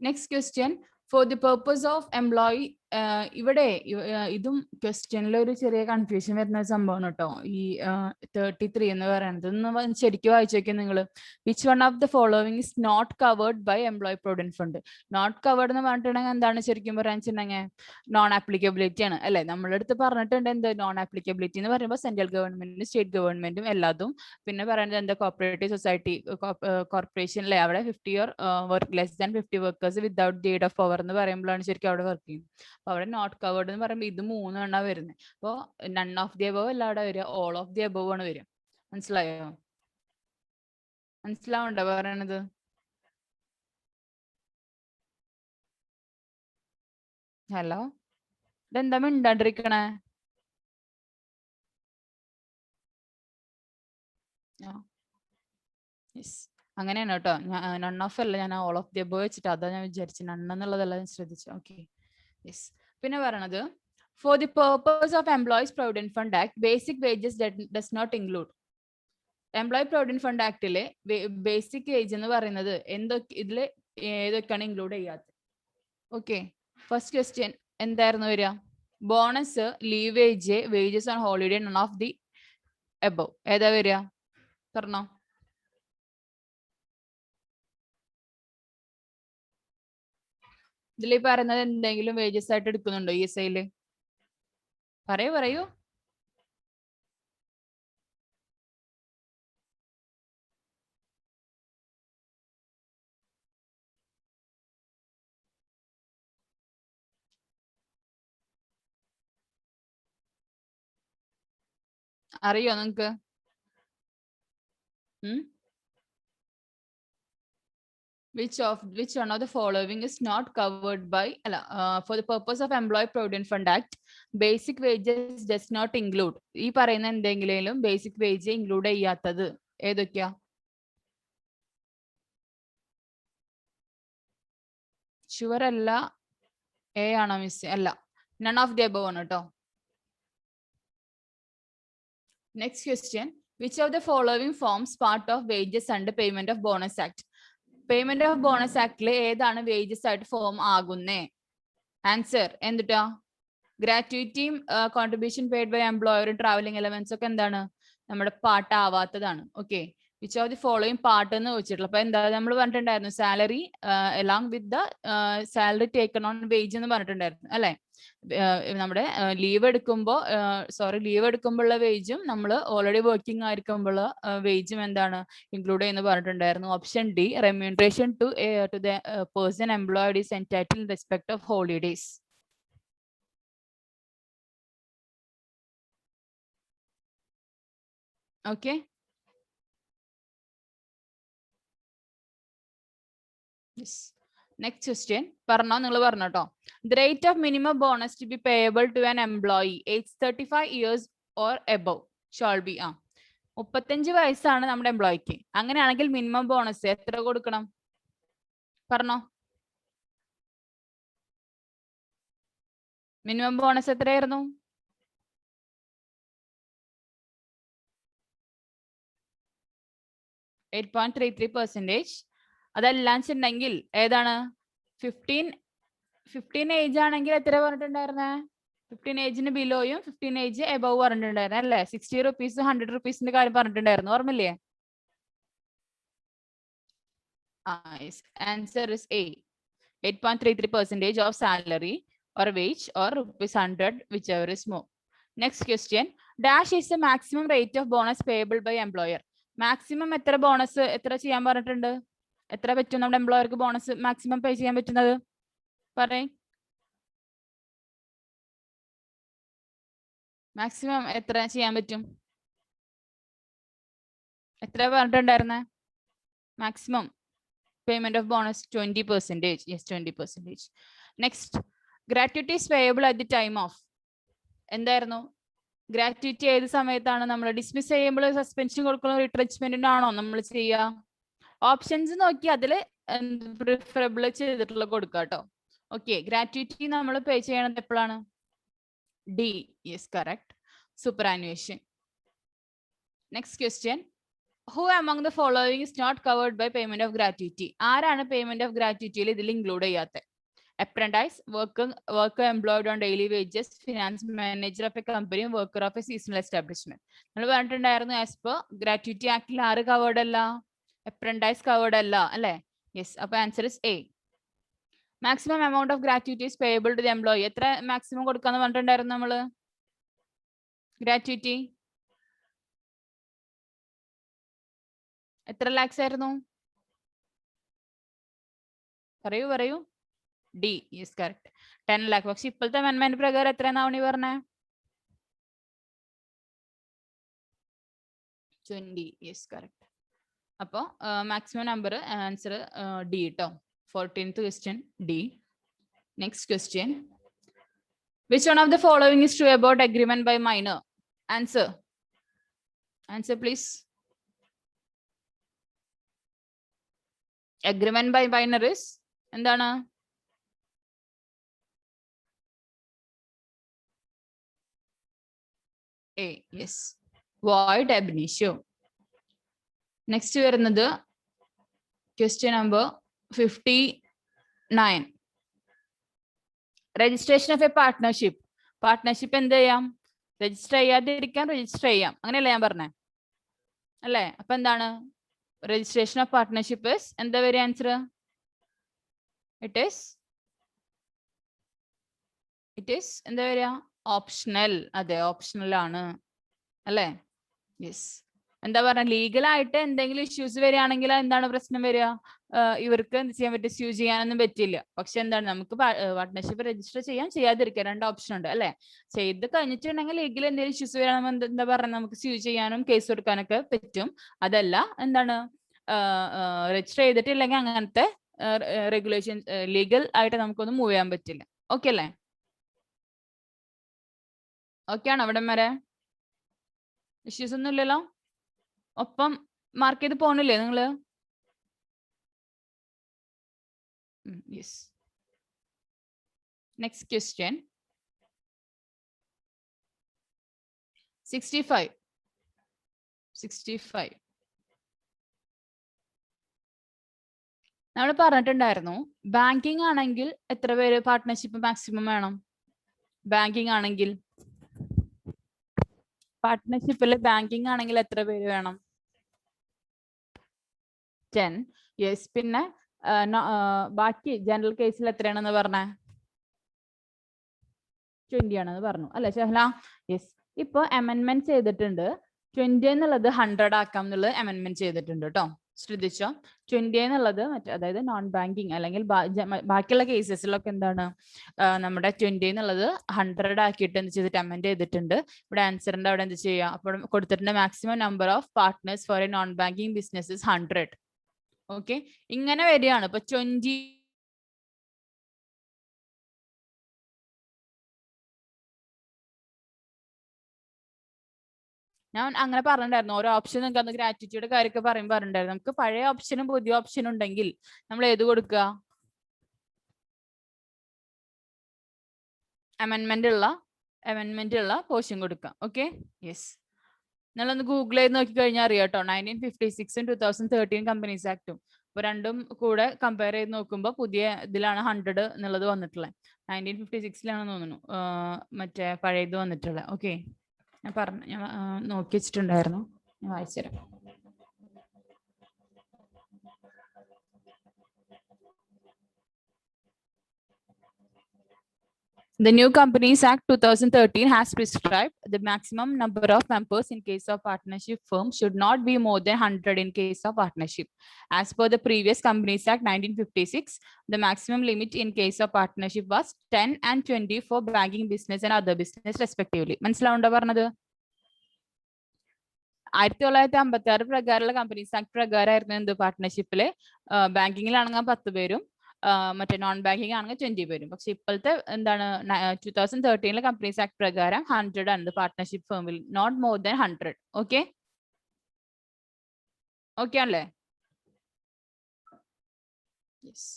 Next question, four the purpose of employee. ഇവിടെ ഇതും ക്വസ്റ്റ്യനിൽ ഒരു ചെറിയ കൺഫ്യൂഷൻ വരുന്ന ഒരു സംഭവമാണ് കേട്ടോ. ഈ 33 എന്ന് പറയുന്നത് ഒന്ന് ശരിക്കും വായിച്ചു നോക്കിയാൽ നിങ്ങൾ. Which one of the following is not covered by employee provident fund. Not covered എന്ന് പറഞ്ഞിട്ടുണ്ടെങ്കിൽ എന്താണ് ശരിക്കും പറയാൻ വെച്ചിട്ടുണ്ടെങ്കിൽ നോൺ ആപ്ലിക്കബിലിറ്റി ആണ് അല്ലെ. നമ്മുടെ അടുത്ത് പറഞ്ഞിട്ടുണ്ട് എന്ത് നോൺ ആപ്ലിക്കബിലിറ്റി എന്ന് പറയുമ്പോൾ സെൻട്രൽ ഗവൺമെന്റും സ്റ്റേറ്റ് ഗവൺമെന്റും എല്ലാതും. പിന്നെ പറയുന്നത് എന്താ കോപ്പറേറ്റീവ് സൊസൈറ്റി കോർപ്പറേഷൻ അല്ലെ, അവിടെ 50 or work less than 50 workers without deed of power എന്ന് പറയുമ്പോഴാണ് ശരിക്കും അവിടെ വർക്ക് ചെയ്യുന്നത്. അപ്പൊ അവിടെ നോട്ട് കവേർഡ് എന്ന് പറയുമ്പോൾ ഇത് 3 എണ്ണ വരുന്നത്. അപ്പോൾ നൺ ഓഫ് ദി അബവ് അല്ല അവിടെ വരിക, ഓൾ ഓഫ് ദി അബവ് ആണ് വരിക. മനസ്സിലായോ? മനസ്സിലാവണ്ടോ പറയണത്? ഹലോ, ഇതെന്താ മിണ്ടാണ്ടിരിക്കണേ? അങ്ങനെയാണ് കേട്ടോ. നൺ ഓഫ് അല്ല, ഞാൻ ഓൾ ഓഫ് ദി അബവ് വെച്ചിട്ട് അതാ ഞാൻ വിചാരിച്ചു, നണ്ണെന്നുള്ളതല്ല ഞാൻ ശ്രദ്ധിച്ചു. Okay, yes. പിന്നെ പറയണത്, for the purpose of employees provident fund act basic wages does not include. Employee provident fund ആക്ടിലെ ബേസിക് വേജ് എന്ന് പറയുന്നത് എന്തൊക്കെ ഇതിൽ ഏതൊക്കെയാണ് ഇൻക്ലൂഡ് ചെയ്യാത്തത്? ഓക്കെ, ഫസ്റ്റ് ക്വസ്റ്റ്യൻ എന്തായിരുന്നു വരിക? Bonus, leave wage, wages on holiday, none of the above. ഏതാ വരിക? പറഞ്ഞോ. ഇതിൽ പറയുന്നത് എന്തെങ്കിലും വേജസ് ആയിട്ട് എടുക്കുന്നുണ്ടോ ESIല്? പറയൂ. അറിയോ നിങ്ങക്ക്? Which one of the following is not covered by for the purpose of Employee Provident Fund Act, basic wages does not include. ഈ പറയുന്ന എന്തെങ്കിലും ബേസിക് വേജ് ഇൻക്ലൂഡ് ചെയ്യാത്തത് ഏതൊക്കെയാ? ഷുവർ അല്ല, എ ആണോ മിസ്? അല്ല, നൺ ഓഫ് ദി അബവ് ആണ് കേട്ടോ. Next question, which of the following forms part of wages and payment of bonus act. Payment of bonus ആക്ടില് ഏതാണ് വേജസ് ആയിട്ട് ഫോം ആകുന്നേ? ആൻസർ എന്തുട്ടാ? ഗ്രാറ്റുവിറ്റിയും കോൺട്രിബ്യൂഷൻ പെയ്ഡ് ബൈ എംപ്ലോയറും ട്രാവലിംഗ് എലവൻസ് ഒക്കെ എന്താണ് നമ്മുടെ പാർട്ടാവാത്തതാണ്. Okay, which of the following part എന്ന് വെച്ചിട്ടുള്ള. അപ്പൊ എന്താ നമ്മൾ പറഞ്ഞിട്ടുണ്ടായിരുന്നു? Salary along with the salary taken on wage എന്ന് പറഞ്ഞിട്ടുണ്ടായിരുന്നു അല്ലെ. നമ്മുടെ ലീവ് എടുക്കുമ്പോഴുള്ള വേജും നമ്മൾ ഓൾറെഡി വർക്കിംഗ് ആയിരിക്കുമ്പോൾ വേജും എന്താണ് ഇൻക്ലൂഡ് ചെയ്യുന്ന പറഞ്ഞിട്ടുണ്ടായിരുന്നു. Option D, remuneration to the person employed is entitled in respect of holidays. Okay, next question പറഞ്ഞോ, നിങ്ങൾ പറഞ്ഞോ. The rate of minimum bonus to be payable to an employee age 35 years or above shall be. 35 വയസ്സാണ് നമ്മുടെ എംപ്ലോയിക്ക്. അങ്ങനെയാണെങ്കിൽ മിനിമം ബോണസ് എത്ര കൊടുക്കണം? പറഞ്ഞോ. മിനിമം ബോണസ് എത്രയായിരുന്നു? %8.33%. അതെല്ലാം ഉണ്ടെങ്കിൽ ഏതാണ്? 15 ഏജ് ആണെങ്കിൽ എത്ര പറഞ്ഞിട്ടുണ്ടായിരുന്നേ? 15 ഏജിന് ബിലോയും 15 ഏജ് എബവ് പറഞ്ഞിട്ടുണ്ടായിരുന്നു അല്ലേ? 60 rupees 100 rupeesന്റെ കാര്യം പറഞ്ഞിട്ടുണ്ടായിരുന്നു, ഓർമ്മയില്ലേ? Answer is A, 8.33% of salary or wage or ₹100, whichever is more. Next question, dash is the maximum rate of bonus payable by employer. Maximum എത്ര ബോണസ് എത്ര ചെയ്യാൻ പറഞ്ഞിട്ടുണ്ട്? എത്ര പറ്റും നമ്മുടെ എംപ്ലോയർക്ക് ബോണസ് മാക്സിമം പേ ചെയ്യാൻ പറ്റുന്നത്? പറയും. മാക്സിമം എത്ര ചെയ്യാൻ പറ്റും? എത്ര പറഞ്ഞിട്ടുണ്ടായിരുന്നേ? Maximum payment of bonus 20%. Yes, 20%. Next, gratuities payable at the time of. എന്തായിരുന്നു? ഗ്രാറ്റുവിറ്റി ഏത് സമയത്താണ് നമ്മൾ ഡിസ്മിസ് ചെയ്യുമ്പോൾ? സസ്പെൻഷൻ കൊടുക്കുന്ന റിട്രെച്ച്മെന്റിനാണോ നമ്മൾ ചെയ്യുക? ഓപ്ഷൻസ് നോക്കി അതിൽ പ്രിഫറബിൾ ചെയ്തിട്ടുള്ള കൊടുക്കുക കേട്ടോ. ഓക്കെ, ഗ്രാറ്റുവിറ്റി നമ്മൾ പേ ചെയ്യണത് എപ്പോഴാണ്? D, yes correct. superannuation. Next question. Who among the following is not covered by payment of gratuity? ആരാണ് പേയ്മെന്റ് ഓഫ് ഗ്രാറ്റുവിറ്റിയിൽ ഇതിൽ ഇൻക്ലൂഡ് ചെയ്യാത്ത? Apprentice, worker employed on daily wages, finance manager of a company, worker of a seasonal establishment. നമ്മൾ പറഞ്ഞിട്ടുണ്ടായിരുന്നു ആസ് പെർ ഗ്രാറ്റുവിറ്റി ആക്ടിൽ ആര് കവേർഡ് അല്ല? അപ്രന്റൈസ് കവേർഡ് അല്ല അല്ലെ? യെസ്. അപ്പൊ answer is A. Maximum amount of gratuity is payable to the employee. എത്ര മാക്സിമം കൊടുക്കാന്ന് പറഞ്ഞിട്ടുണ്ടായിരുന്നു നമ്മള്? ഗ്രാറ്റുവിറ്റി എത്ര ലാക്സ് ആയിരുന്നു? പറയൂ. D is correct. 10 lakh. പക്ഷെ ഇപ്പോഴത്തെ അമെൻമെന്റ് പ്രകാരം എത്രയാണാവണി പറഞ്ഞേ? 20 ഈസ് കറക്റ്റ്. അപ്പോ മാക്സിമം നമ്പർ ആൻസർ ഡി കേട്ടോ. 14th question D. Next question. Which one of the following is true about agreement by minor? Answer please. Agreement by minor is എന്താണ്? A. Yes. Void ab initio. Next വരുന്നത് question number 59. Registration of a partnership. Partnership എന്ത് ചെയ്യാം? രജിസ്റ്റർ ചെയ്യാതിരിക്കാം, രജിസ്റ്റർ ചെയ്യാം. അങ്ങനെയല്ലേ ഞാൻ പറഞ്ഞേ അല്ലേ? അപ്പൊ എന്താണ് രജിസ്ട്രേഷൻ ഓഫ് പാർട്ട്ണർഷിപ്പ്? എന്താ വരിക ആൻസർ? ഇറ്റ് ഈസ് എന്താ വരിക? ഓപ്ഷണൽ. അതെ, ഓപ്ഷണൽ ആണ് അല്ലേ? യെസ്. എന്താ പറഞ്ഞ ലീഗലായിട്ട് എന്തെങ്കിലും ഇഷ്യൂസ് വരികയാണെങ്കിൽ എന്താണ് പ്രശ്നം വരിക? ഇവർക്ക് എന്ത് ചെയ്യാൻ പറ്റും? സ്യൂ ചെയ്യാനൊന്നും പറ്റില്ല. പക്ഷെ എന്താണ് നമുക്ക് പാർട്ട്ണർഷിപ്പ് രജിസ്റ്റർ ചെയ്യാം, ചെയ്യാതിരിക്കാം. 2 ഓപ്ഷൻ ഉണ്ട് അല്ലെ? ചെയ്ത് കഴിഞ്ഞിട്ടുണ്ടെങ്കിൽ ലീഗൽ എന്തെങ്കിലും ഇഷ്യൂസ് വരികയാണെങ്കിൽ എന്താ പറയുക, നമുക്ക് സ്യൂ ചെയ്യാനും കേസ് കൊടുക്കാനൊക്കെ പറ്റും. അതല്ല എന്താണ് രജിസ്റ്റർ ചെയ്തിട്ടില്ലെങ്കിൽ അങ്ങനത്തെ റെഗുലേഷൻ ലീഗൽ ആയിട്ട് നമുക്കൊന്നും മൂവ് ചെയ്യാൻ പറ്റില്ല. ഓക്കെ അല്ലേ? ഓക്കെ ആണോ അവിടെ വരെ? ഇഷ്യൂസ് ഒന്നും ഇല്ലല്ലോ? ഒപ്പം മാർക്ക് ചെയ്ത് പോണില്ലേ നിങ്ങള്? യെസ്. Next question 65. നമ്മൾ പറഞ്ഞിട്ടുണ്ടായിരുന്നു ബാങ്കിങ് ആണെങ്കിൽ എത്ര പേര് പാർട്ട്ണർഷിപ്പ് മാക്സിമം വേണം? ബാങ്കിങ് ആണെങ്കിൽ, പാർട്ട്ണർഷിപ്പിൽ ബാങ്കിങ് ആണെങ്കിൽ എത്ര പേര് വേണം? 10. യെസ്. പിന്നെ ബാക്കി ജനറൽ കേസിൽ എത്രയാണെന്ന് പറഞ്ഞേ? 20 ആണെന്ന് പറഞ്ഞു അല്ലെ ഷഹല? യെസ്. ഇപ്പൊ അമെൻമെന്റ് ചെയ്തിട്ടുണ്ട്. 20 എന്നുള്ളത് 100 ആക്കാം എന്നുള്ളത് അമെൻമെന്റ് ചെയ്തിട്ടുണ്ട് കേട്ടോ. ശ്രദ്ധിച്ചോ? 20 എന്നുള്ളത് അതായത് നോൺ ബാങ്കിങ് അല്ലെങ്കിൽ ബാക്കിയുള്ള കേസസിലൊക്കെ എന്താണ് നമ്മുടെ 20 എന്നുള്ളത് 100 ആക്കിയിട്ട് എന്ത് ചെയ്തിട്ട് അമെൻഡ് ചെയ്തിട്ടുണ്ട്. ഇവിടെ ആൻസറിന്റെ അവിടെ എന്ത് ചെയ്യുക? അപ്പോൾ കൊടുത്തിട്ടുണ്ട് maximum number of partners for a non banking business is 100. Okay, ഇങ്ങനെ വരികയാണ്. ഇപ്പൊ 20 ഞാൻ അങ്ങനെ പറഞ്ഞിട്ടുണ്ടായിരുന്നു. ഓരോ ഓപ്ഷൻ നിങ്ങൾക്ക് അന്ന് ഗ്രാറ്റുവിറ്റിയുടെ കാര്യമൊക്കെ പറയുമ്പോൾ പറഞ്ഞിട്ടുണ്ടായിരുന്നു. നമുക്ക് പഴയ ഓപ്ഷനും പുതിയ ഓപ്ഷനും ഉണ്ടെങ്കിൽ നമ്മൾ ഏത് കൊടുക്കുക? അമെൻമെന്റ് ഉള്ള പോർഷൻ കൊടുക്കുക. Okay, yes. നിങ്ങളൊന്ന് ഗൂഗിൾ ചെയ്ത് നോക്കി കഴിഞ്ഞാൽ അറിയാം കേട്ടോ. 1956 2013 കമ്പനീസ് ആക്ടും ഇപ്പൊ രണ്ടും കൂടെ കമ്പയർ ചെയ്ത് നോക്കുമ്പോൾ പുതിയ ഇതിലാണ് 100 എന്നുള്ളത് വന്നിട്ടുള്ളത്. 1956 തോന്നുന്നു മറ്റേ പഴയത് വന്നിട്ടുള്ളത്. ഓക്കെ, ഞാൻ നോക്കി വെച്ചിട്ടുണ്ടായിരുന്നു, ഞാൻ വായിച്ചുതരാം. The New Companies Act 2013 has prescribed the maximum number of members in case of partnership firm should not be more than 100 in case of partnership. As per the previous Companies Act 1956, the maximum limit in case of partnership was 10 and 20 for banking business and other business respectively. മനസ്സിലാവുണ്ടോ പറഞ്ഞത്? 1956 പ്രകാരമുള്ള കമ്പനീസ് ആക്ട് പ്രകാരമായിരുന്നു എന്ത്? പാർട്ട്ണർഷിപ്പില് ബാങ്കിങ്ങിലാണെങ്കിൽ 10 പേരും മറ്റേ നോൺ ബാങ്കിങ് ആണെങ്കിൽ 20 പേരും. പക്ഷെ ഇപ്പോഴത്തെ എന്താണ് 2013 കമ്പനീസ് ആക്ട് പ്രകാരം 100 ആണ് പാർട്ട്ണർഷിപ്പ് ഫേമിൽ, not more than 100. Okay, okay ആണല്ലേ? Yes.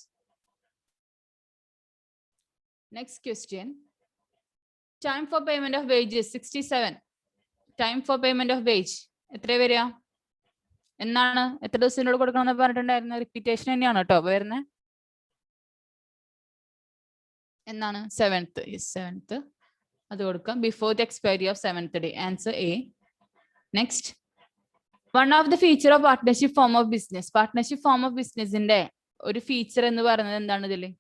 Next question. Time for payment of wages 67. Time for payment of wage എത്ര വരിക? എന്നാണ്, എത്ര ദിവസത്തിനോട് കൊടുക്കണം എന്ന് പറഞ്ഞിട്ടുണ്ടായിരുന്നു? റിപ്പീറ്റേഷൻ തന്നെയാണ് കേട്ടോ വരുന്നത്. എന്നാണ്? 7th. Yes, 7th. അത് കൊടുക്കാം. Before the expiry of 7th day. Answer A. Next, one of the feature of partnership form of business. Partnership form of ബിസിനസിന്റെ ഒരു ഫീച്ചർ എന്ന് പറയുന്നത് എന്താണ്? ഇതില്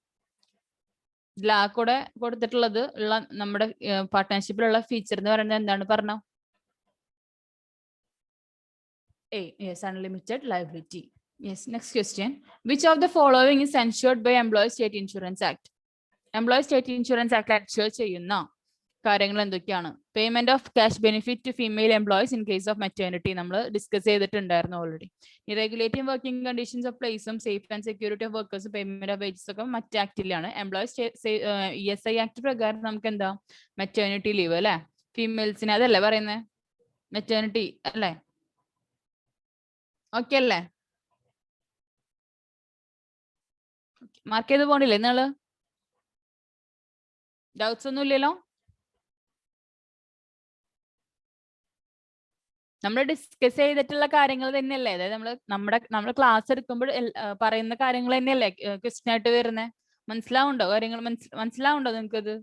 കൂടെ കൊടുത്തിട്ടുള്ളത് ഉള്ള നമ്മുടെ പാർട്ട്ണർഷിപ്പിലുള്ള ഫീച്ചർ എന്ന് പറയുന്നത് എന്താണ്? പറഞ്ഞോ. A. Yes, unlimited liability. Yes, next question. Which of the following is ensured by Employees State Insurance Act? Employees State Insurance Act ensure ചെയ്യുന്ന കാര്യങ്ങൾ എന്തൊക്കെയാണ്? Payment of cash benefit to female employees in case of maternity നമ്മൾ ഡിസ്കസ് ചെയ്തിട്ടുണ്ടായിരുന്നു ഓൾറെഡി. ഈ റെഗുലേറ്റിംഗ് വർക്കിംഗ് കണ്ടീഷൻസ് ഓഫ് പ്ലേസും സേഫ് ആൻഡ് സെക്യൂരിറ്റി ഓഫ് വർക്കേഴ്സും പേയ്മെന്റ് ഓഫ് വേജസ് ഒക്കെ മറ്റ് ആക്ടിലാണ്. എംപ്ലോയീസ് ESI ആക്ട് പ്രകാരം നമുക്ക് എന്താ? മെറ്റേണിറ്റി ലീവ് അല്ലെ, ഫീമെയിൽസിന്. അതല്ലേ പറയുന്നത്? മെറ്റേണിറ്റി അല്ലേ? ഓക്കെ അല്ലേ? മാർക്ക് ചെയ്ത് പോണില്ലേ നിങ്ങള്? ഡൗട്ട്സ് ഒന്നും ഇല്ലല്ലോ? നമ്മൾ ഡിസ്കസ് ചെയ്തിട്ടുള്ള കാര്യങ്ങൾ തന്നെയല്ലേ? അതായത് നമ്മുടെ ക്ലാസ് എടുക്കുമ്പോൾ പറയുന്ന കാര്യങ്ങൾ തന്നെയല്ലേ ക്വസ്റ്റ്യൻ ആയിട്ട് വരുന്നത്? മനസ്സിലാവുണ്ടോ കാര്യങ്ങൾ? മനസ്സിലാവുണ്ടോ നിങ്ങൾക്കത്?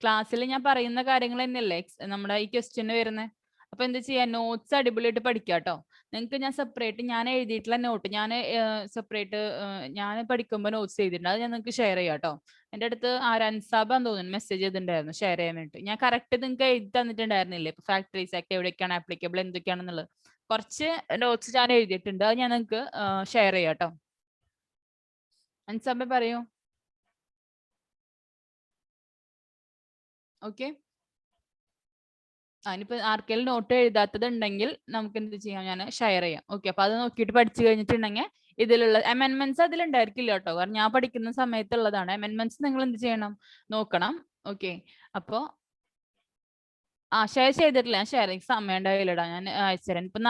ക്ലാസ്സിൽ ഞാൻ പറയുന്ന കാര്യങ്ങൾ തന്നെയല്ലേ നമ്മുടെ ഈ ക്വസ്റ്റ്യന് വരുന്നത്? അപ്പൊ എന്ത് ചെയ്യാ? നോട്ട്സ് അടിപൊളിയായിട്ട് പഠിക്കാം കേട്ടോ. നിങ്ങൾക്ക് ഞാൻ സെപ്പറേറ്റ് ഞാൻ എഴുതിയിട്ടുള്ള നോട്ട് ഞാൻ സെപ്പറേറ്റ് ഞാൻ പഠിക്കുമ്പോൾ നോട്ട്സ് ചെയ്തിട്ടുണ്ട്. അത് ഞാൻ നിങ്ങൾക്ക് ഷെയർ ചെയ്യാം കേട്ടോ. എൻ്റെ അടുത്ത് അൻസാബാന്ന് തോന്നുന്നു മെസ്സേജ് ചെയ്തിട്ടുണ്ടായിരുന്നു ഷെയർ ചെയ്യാൻ വേണ്ടി. ഞാൻ കറക്റ്റ് നിങ്ങൾക്ക് എഴുതി തന്നിട്ടുണ്ടായിരുന്നില്ലേ? ഇപ്പൊ ഫാക്ടറീസ് ആക്ട് എവിടേക്കാണ് ആപ്ലിക്കബിൾ, എന്തൊക്കെയാണെന്നുള്ളത് കുറച്ച് നോട്ട്സ് ഞാൻ എഴുതിയിട്ടുണ്ട്. അത് ഞാൻ നിങ്ങൾക്ക് ഷെയർ ചെയ്യാം കേട്ടോ. അൻസാബ പറയൂ. ഓക്കെ, അതിനിപ്പോ ആർക്കെങ്കിലും നോട്ട് എഴുതാത്തത് ഉണ്ടെങ്കിൽ നമുക്ക് എന്ത് ചെയ്യാം? ഞാൻ ഷെയർ ചെയ്യാം. ഓക്കെ, അപ്പൊ അത് നോക്കിയിട്ട് പഠിച്ചു കഴിഞ്ഞിട്ടുണ്ടെങ്കിൽ ഇതിലുള്ള അമെൻമെന്റ്സ് അതിലുണ്ടായിരിക്കില്ല കേട്ടോ. കാരണം ഞാൻ പഠിക്കുന്ന സമയത്തുള്ളതാണ്. അമെൻമെന്റ്സ് നിങ്ങൾ എന്ത് ചെയ്യണം? നോക്കണം. ഓക്കെ, അപ്പോ ഷെയർ ചെയ്തിട്ടില്ല. ഞാൻ ഷെയർ സമയം ഉണ്ടായില്ലടാ, ഞാൻ അയച്ചുതരാം. ഇപ്പൊ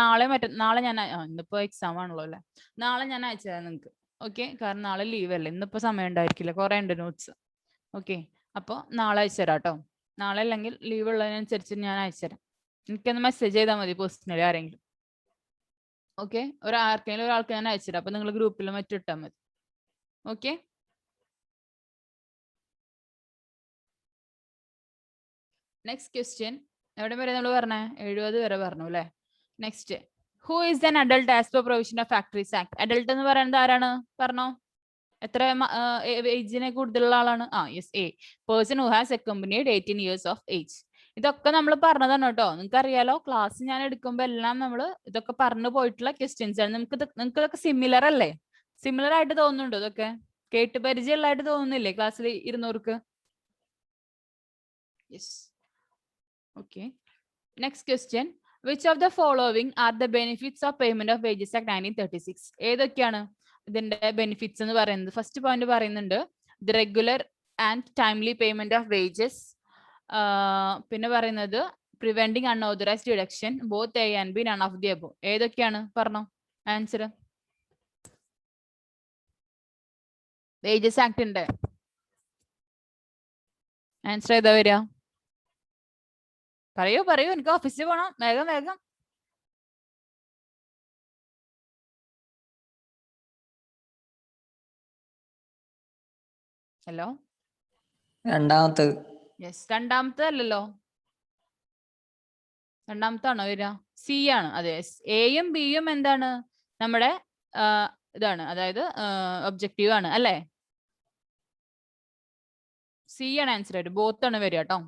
നാളെ ഞാൻ ഇന്നിപ്പോ എക്സാം ആണല്ലോ അല്ലെ? നാളെ ഞാൻ അയച്ചുതരാം നിങ്ങൾക്ക്. ഓക്കെ, കാരണം നാളെ ലീവ് അല്ലേ, ഇന്നിപ്പോ സമയം ഉണ്ടായിരിക്കില്ല, കുറെ ഉണ്ട് നോട്ട്സ്. ഓക്കെ, അപ്പൊ നാളെ അയച്ചുതരാം കേട്ടോ. നാളെ അല്ലെങ്കിൽ ലീവ് ഉള്ളതിനനുസരിച്ച് ഞാൻ അയച്ചുതരാം. എനിക്കൊന്ന് മെസ്സേജ് ചെയ്താൽ മതി പേഴ്സണലി ആരെങ്കിലും. ഓക്കെ, ആർക്കെങ്കിലും ഒരാൾക്ക് ഞാൻ അയച്ചുതരാം. അപ്പൊ നിങ്ങൾ ഗ്രൂപ്പിൽ മറ്റിട്ടാൽ മതി. Okay, next question. എവിടെ വരെ നമ്മൾ പറഞ്ഞേ? 70 വരെ പറഞ്ഞു അല്ലെ? Next, who is an adult as per provision of factories act? Adult എന്ന് പറയുന്നത് ആരാണ്? പറഞ്ഞോ. എത്ര ഏജിനെ കൂടുതലുള്ള ആളാണ്? Yes, A. Person who has accompanied 18 years of age. ഇതൊക്കെ നമ്മൾ പറഞ്ഞതാണ് കേട്ടോ. നിങ്ങൾക്ക് അറിയാലോ, ക്ലാസ് ഞാൻ എടുക്കുമ്പോൾ എല്ലാം നമ്മൾ ഇതൊക്കെ പറഞ്ഞു പോയിട്ടുള്ള ക്വസ്റ്റ്യൻസ് ആണ്. നിങ്ങൾക്ക് ഇതൊക്കെ സിമിലർ അല്ലേ? സിമിലർ ആയിട്ട് തോന്നുന്നുണ്ടോ? ഇതൊക്കെ കേട്ട് പരിചയമുള്ളതായിട്ട് തോന്നുന്നില്ലേ ക്ലാസ്സിൽ ഇരുന്നവർക്ക്? Yes. Okay, next question. Which of the following are the benefits of payment of wages act 1936? ഏതൊക്കെയാണ് ഇതിന്റെ ബെനിഫിറ്റ്സ് എന്ന് പറയുന്നത്? ഫസ്റ്റ് പോയിന്റ് പറയുന്നുണ്ട് the regular and timely payment of wages. പിന്നെ പറയുന്നത് preventing unauthorised deduction, both A and B, none of the above. ഏതൊക്കെയാണ്? പറഞ്ഞോ ആൻസർ. വേജസ് ആക്ടിന്റെ ആൻസർ ഏതാ വരിക? പറയൂ, എനിക്ക് ഓഫീസിൽ പോണം. വേഗം. ഹലോ, രണ്ടാമത്തെ. യെസ്, രണ്ടാമത്തെ അല്ലല്ലോ. രണ്ടാമത്താണോ വരിക? സി ആണ്. അതെ, എയും ബിയും എന്താണ്? നമ്മുടെ ഇതാണ്, അതായത് ഒബ്ജക്റ്റീവ് ആണ് അല്ലേ? സി ആണ് ആൻസർ ആയിട്ട്. ബോത്ത് ആണ് വരിക കേട്ടോ.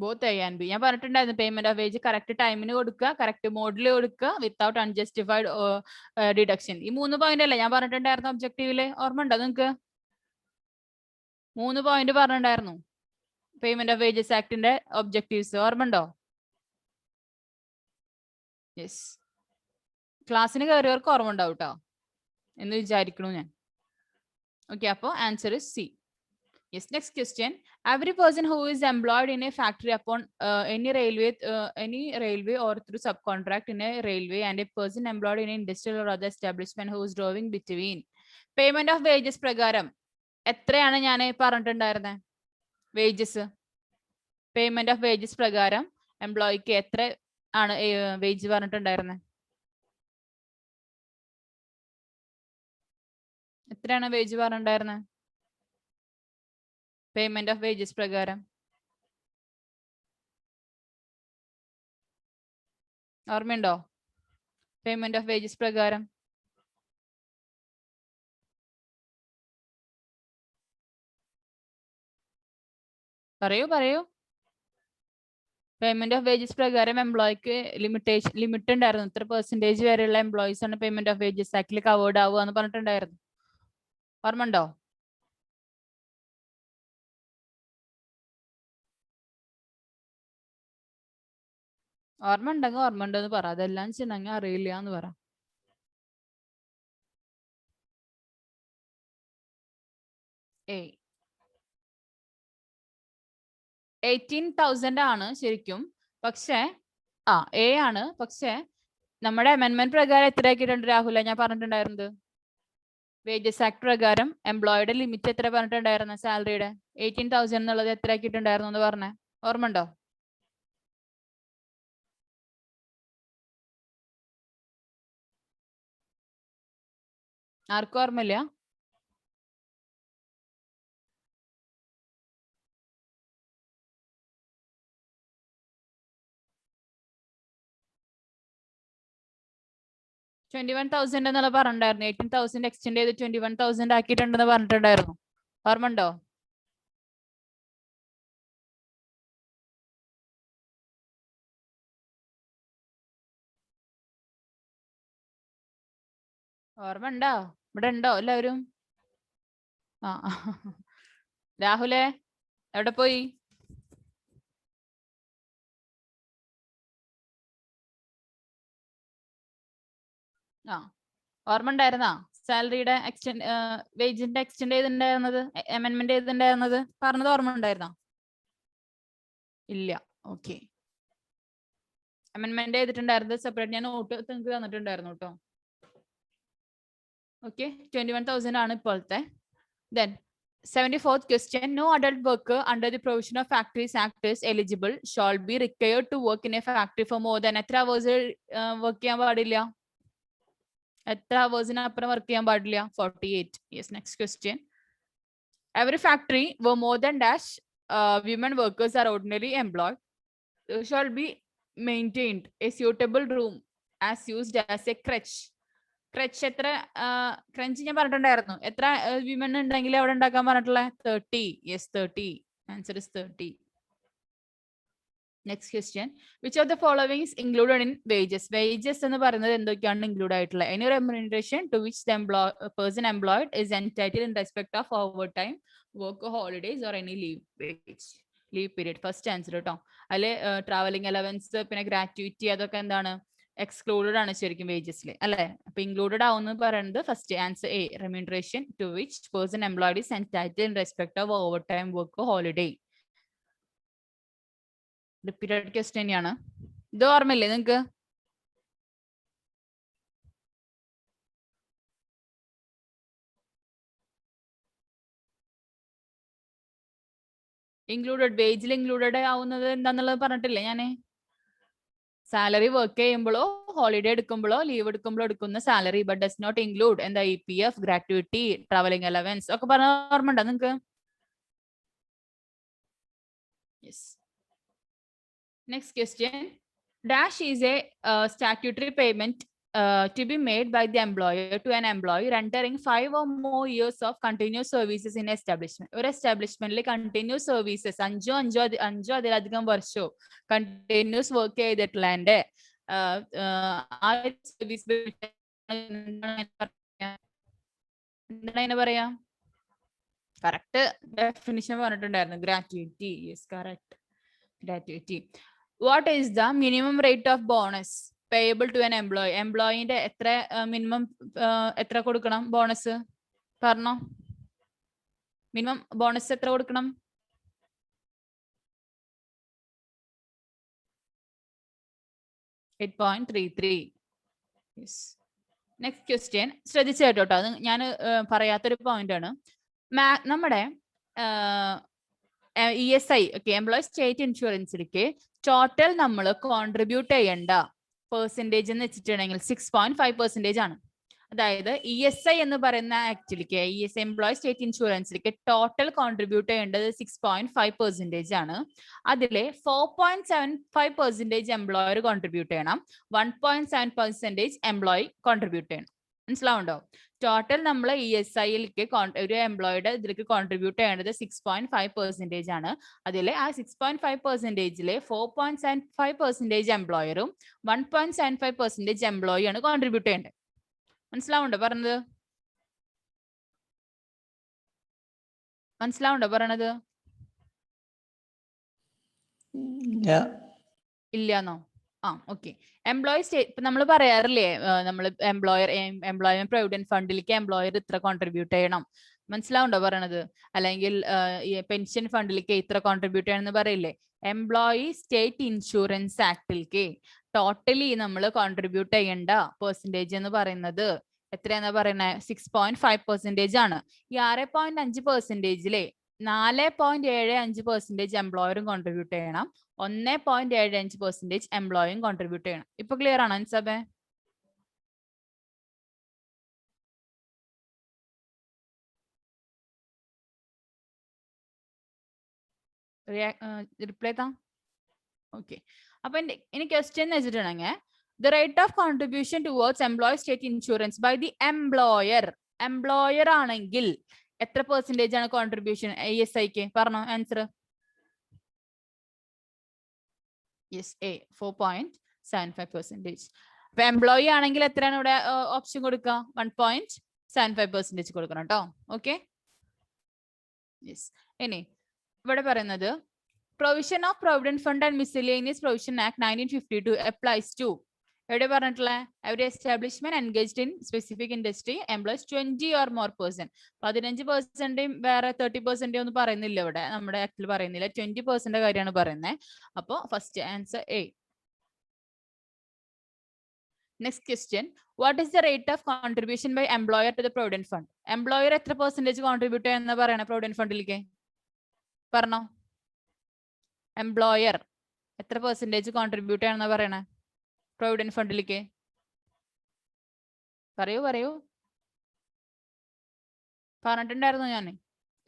Both A and B. ഞാൻ പറഞ്ഞിട്ടുണ്ടായിരുന്നു പേയ്മെന്റ് ഓഫ് വേജ് കറക്റ്റ് ടൈമിന് കൊടുക്കുക, കറക്റ്റ് മോഡിൽ കൊടുക്കുക, വിത്തൗട്ട് അൺജസ്റ്റിഫൈഡ് ഡിഡക്ഷൻ. ഈ 3 പോയിന്റ് അല്ലേ ഞാൻ പറഞ്ഞിട്ടുണ്ടായിരുന്നു ഒബ്ജക്റ്റീവില്? ഓർമ്മ ഉണ്ടോ നിങ്ങൾക്ക്? 3 പോയിന്റ് പറഞ്ഞിട്ടുണ്ടായിരുന്നു പേയ്മെന്റ് ഓഫ് വേജസ് ആക്ടിന്റെ ഒബ്ജക്റ്റീവ്സ്. ഓർമ്മ ഉണ്ടോ? യെസ്, ക്ലാസ്സിന് കയറിയവർക്ക് ഓർമ്മ ഉണ്ടാവും കേട്ടോ എന്ന് വിചാരിക്കണു ഞാൻ. ഓക്കെ, അപ്പോ answer is C. Yes, next question. Every person who is employed in a factory upon any railway or through subcontract in a railway and a person employed in an industrial or other establishment who is drawing between payment of wages പ്രകാരം എത്രയാണ് ഞാൻ പറഞ്ഞിട്ടുണ്ടായിരുന്നത്? വേജസ് പേയ്മെന്റ് ഓഫ് വേജസ് പ്രകാരം എംപ്ലോയിക്ക് എത്ര ആണ് വേജ് പറഞ്ഞിട്ടുണ്ടായിരുന്നത്? എത്രയാണ് വേജ് പറഞ്ഞിട്ടുണ്ടായിരുന്നത് പേയ്മെന്റ് ഓഫ് വേജസ് പ്രകാരം? ഓർമ്മയുണ്ടോ? പേയ്മെന്റ് ഓഫ് വേജസ് പ്രകാരം പറയൂ. പേയ്മെന്റ് ഓഫ് വേജസ് പ്രകാരം എംപ്ലോയിക്ക് ലിമിറ്റ് ഉണ്ടായിരുന്നു. ഇത്ര പെർസെന്റേജ് വരെയുള്ള എംപ്ലോയീസ് ആണ് പേയ്മെന്റ് ഓഫ് വേജസ് ആക്ടിൽ കവേർഡ് ആവുക എന്ന് പറഞ്ഞിട്ടുണ്ടായിരുന്നു. ഓർമ്മ ഉണ്ടോ? ഓർമ്മ ഉണ്ടെങ്കിൽ ഓർമ്മ ഉണ്ടെന്ന് പറ. അതെല്ലാം ചിന്നങ്ങ് അറിയില്ല എന്ന് പറ. ഏയ് 18,000 ആണ് ശരിക്കും. പക്ഷേ എ ആണ്. പക്ഷേ നമ്മുടെ അമെന്റ്മെന്റ് പ്രകാരം എത്ര ആക്കിയിട്ടുണ്ട് രാഹുല? ഞാൻ പറഞ്ഞിട്ടുണ്ടായിരുന്നത് വേജസ് ആക്ട് പ്രകാരം എംപ്ലോയിയുടെ ലിമിറ്റ് എത്ര പറഞ്ഞിട്ടുണ്ടായിരുന്നു? സാലറിയുടെ 18,000 എന്നുള്ളത് എത്ര ആക്കിയിട്ടുണ്ടായിരുന്നു എന്ന് പറഞ്ഞേ. ഓർമ്മ ഉണ്ടോ? ആർക്കും ഓർമ്മയില്ല? $21,000 എന്നുള്ള പറഞ്ഞിട്ടുണ്ടായിരുന്നു. 18,000 എക്സ്റ്റെൻഡ് ചെയ്ത് 21,000 ആക്കിയിട്ടുണ്ടെന്ന് പറഞ്ഞിട്ടുണ്ടായിരുന്നു. ഓർമ്മ ഉണ്ടോ? ഓർമ്മ ഉണ്ടോ? ഇവിടെ ഉണ്ടോ എല്ലാവരും? രാഹുലേ എവിടെ പോയി? ഓർമ്മ ഉണ്ടായിരുന്നാ സാലറിയുടെ വേജിന്റെ എക്സ്റ്റെൻഡ് ചെയ്തിട്ടുണ്ടായിരുന്നത്, അമെന്റ്മെന്റ് ചെയ്തിട്ടുണ്ടായിരുന്നത് പറഞ്ഞത് ഓർമ്മ ഉണ്ടായിരുന്നോ? ഇല്ല. ഓക്കെ. അമെന്റ്മെന്റ് ചെയ്തിട്ടുണ്ടായിരുന്നത് സെപ്പറേറ്റ് ഞാൻ നോട്ട് നിങ്ങൾക്ക് തന്നിട്ടുണ്ടായിരുന്നു കേട്ടോ. ഓക്കെ, 21,000 ആണ് ഇപ്പോഴത്തെ. Then 74th question, no adult worker under the provision of Factories Act is eligible shall be required to work in a factory for more than എത്ര hours വർക്ക് ചെയ്യാൻ പാടില്ല? എത്ര hours അപ്പുറം വർക്ക് ചെയ്യാൻ പാടില്ല? 48. Yes, next question. Every factory where more than dash women workers are ordinarily employed shall be maintained a suitable room as used as a crutch. Crutch എത്ര ക്രഞ്ച് ഞാൻ പറഞ്ഞിട്ടുണ്ടായിരുന്നു. എത്ര വിമൻ ഉണ്ടെങ്കിൽ അവിടെ ഉണ്ടാക്കാൻ പറഞ്ഞിട്ടുള്ള 30. Yes, 30. Answer is 30. Next question, which of the following is included in wages? Wages എന്ന് പറയുന്നത് എന്തൊക്കെയാണ് ഇൻക്ലൂഡ് ആയിട്ടുള്ളത്? Any remuneration to which the person employed is entitled in respect of over time, work, holidays or any leave period. First answer കേട്ടോ. അതിൽ ട്രാവലിംഗ് അലവൻസ് പിന്നെ ഗ്രാറ്റുവിറ്റി അതൊക്കെ എന്താണ്? എക്സ്ക്ലൂഡഡ് ആണ് ശരിക്കും വേജസിൽ അല്ലെ. അപ്പൊ ഇൻക്ലൂഡഡ് ആവുന്ന പറയുന്നത് first answer A, remuneration to which person employed is entitled in respect of over time, work, holiday. Repeated question തന്നെയാണ്. ഇത് ഓർമ്മയില്ലേ നിങ്ങക്ക്? ഇൻക്ലൂഡഡ് വേജിൽ ഇൻക്ലൂഡഡ് ആവുന്നത് എന്താന്നുള്ളത് പറഞ്ഞിട്ടില്ലേ ഞാന്? സാലറി വർക്ക് ചെയ്യുമ്പോഴോ ഹോളിഡേ എടുക്കുമ്പോഴോ ലീവ് എടുക്കുമ്പോഴോ എടുക്കുന്ന salary, but does not include എന്താ EPF, ഗ്രാറ്റുവിറ്റി, ട്രാവലിംഗ് അലവൻസ് ഒക്കെ പറഞ്ഞ ഓർമ്മ ഉണ്ടോ നിങ്ങക്ക്? Yes. Next question, dash is a statutory payment to be made by the employer to an employee rendering 5 or more years of continuous services in establishment. ഒരു എസ്റ്റാബ്ലിഷ്മെന്റിൽ കണ്ടിന്യൂസ് സർവീസസ് അഞ്ചോ അതിലധികം വർഷവും കണ്ടിന്യൂസ് വർക്ക് ചെയ്തിട്ടുള്ള സർവീസ് എന്താണ് പറയാ? കറക്റ്റ് ഡെഫിനിഷൻ പറഞ്ഞിട്ടുണ്ടായിരുന്നു, gratuity. Yes, correct, gratuity. What is the minimum rate of bonus payable to an employee? എംപ്ലോയിന്റെ എത്ര മിനിമം എത്ര കൊടുക്കണം ബോണസ് പറഞ്ഞോ? മിനിമം ബോണസ് എത്ര കൊടുക്കണം? 8.33. നെക്സ്റ്റ് ക്വസ്റ്റ്യൻ ശ്രദ്ധിച്ചു കേട്ടോ. അത് ഞാൻ പറയാത്തൊരു പോയിന്റ് ആണ്. നമ്മുടെ ESI ഓക്കെ എംപ്ലോയി സ്റ്റേറ്റ് ഇൻഷുറൻസിലേക്ക് ടോട്ടൽ നമ്മൾ കോൺട്രിബ്യൂട്ട് ചെയ്യേണ്ട പെർസെൻറ്റേജ് എന്ന് വെച്ചിട്ടുണ്ടെങ്കിൽ 6.5% ആണ്. അതായത് ESI എന്ന് പറയുന്ന ആക്ടിലേക്ക് ESI എംപ്ലോയി സ്റ്റേറ്റ് ഇൻഷുറൻസിലേക്ക് ടോട്ടൽ കോൺട്രിബ്യൂട്ട് ചെയ്യേണ്ടത് 6.5% ആണ്. അതിലെ 4.75% എംപ്ലോയർ കോൺട്രിബ്യൂട്ട് ചെയ്യണം, 1.7% എംപ്ലോയി കോൺട്രിബ്യൂട്ട് ചെയ്യണം. മനസ്സിലാവുണ്ടോ? ടോട്ടൽ നമ്മൾ ESIയിലേക്ക് ഒരു എംപ്ലോയിയുടെ ഇതിലേക്ക് കോൺട്രിബ്യൂട്ട് ചെയ്യേണ്ടത് 6.5% ആണ്. അതിലെ ആ 6.5%ലെ 4.75% എംപ്ലോയറും 1.75% എംപ്ലോയിയാണ് കോൺട്രിബ്യൂട്ട് ചെയ്യേണ്ടത്. മനസ്സിലാവുണ്ടോ പറഞ്ഞത്? ഇല്ലാന്നോ? ഓക്കെ. എംപ്ലോയി സ്റ്റേറ്റ് ഇപ്പൊ നമ്മൾ പറയാറില്ലേ, നമ്മൾ എംപ്ലോയ്മെന്റ് പ്രൊവിഡന്റ് ഫണ്ടിലേക്ക് എംപ്ലോയർ ഇത്ര കോൺട്രിബ്യൂട്ട് ചെയ്യണം. മനസ്സിലാവുണ്ടോ പറയണത്? അല്ലെങ്കിൽ പെൻഷൻ ഫണ്ടിലേക്ക് ഇത്ര കോൺട്രിബ്യൂട്ട് ചെയ്യണം എന്ന് പറയില്ലേ? എംപ്ലോയി സ്റ്റേറ്റ് ഇൻഷുറൻസ് ആക്ടിലേക്ക് ടോട്ടലി നമ്മൾ കോൺട്രിബ്യൂട്ട് ചെയ്യേണ്ട പെർസെൻറ്റേജ് എന്ന് പറയുന്നത് എത്രയാന്നാ പറയുന്നത്? 6.5% ആണ്. ഈ 6.5%ലെ 4.75% എംപ്ലോയറും കോൺട്രിബ്യൂട്ട് ചെയ്യണം, 1.75% എംപ്ലോയും കോൺട്രിബ്യൂട്ട് ചെയ്യണം. ഇപ്പൊ ക്ലിയർ ആണോ അൻസബേ? റിപ്ലൈ താ. ഓക്കെ. അപ്പൊ ഇനി ക്വസ്റ്റ്യൻ എന്ന് വെച്ചിട്ടുണ്ടെങ്കിൽ the rate of contribution towards employee state insurance by the employer ആണെങ്കിൽ എത്ര പെർസെന്റേജ് ആണ് കോൺട്രിബ്യൂഷൻ ESIക്ക്? പറഞ്ഞോ ആൻസർ. Yes, A 4.75%. അപ്പൊ എംപ്ലോയി ആണെങ്കിൽ എത്രയാണ് ഇവിടെ ഓപ്ഷൻ കൊടുക്കുക? 1.75% കൊടുക്കണം കേട്ടോ. ഓക്കെ. യെസ്. ഇനി ഇവിടെ പറയുന്നത് provision of provident fund and miscellaneous provision act 1952 applies to എവിടെ പറഞ്ഞിട്ടുള്ള every establishment engaged in specific industry employs 20 or more person. 15% വേറെ 30% ഒന്നും പറയുന്നില്ല ഇവിടെ, നമ്മുടെ ആക്ടിൽ പറയുന്നില്ല. 20% കാര്യമാണ് പറയുന്നത്. അപ്പോ first answer A. Next question, what is the rate of contribution by employer to the provident fund? Employer എത്ര പെർസെന്റേജ് കോൺട്രിബ്യൂട്ട് ചെയ്യുന്ന പറയണേ പ്രൊവിഡന്റ് ഫണ്ടിലേക്ക്? പറഞ്ഞോ. എംപ്ലോയർ എത്ര പെർസെന്റേജ് കോൺട്രിബ്യൂട്ട് ചെയ്യണമെന്ന് പറയണേ പ്രൊവിഡന്റ് ഫണ്ടിലേക്ക്? പറയൂ. പറഞ്ഞിട്ടുണ്ടായിരുന്നു ഞാൻ.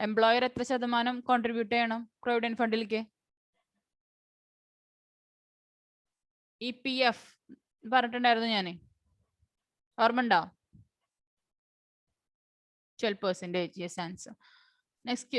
എംപ്ലോയർ എത്ര ശതമാനം കോൺട്രിബ്യൂട്ട് ചെയ്യണം പ്രൊവിഡന്റ് ഫണ്ടിലേക്ക്? EPF പറഞ്ഞിട്ടുണ്ടായിരുന്നു ഞാൻ, ഓർമ്മ ഉണ്ടോ? 12%. Yes answer. നെക്സ്റ്റ്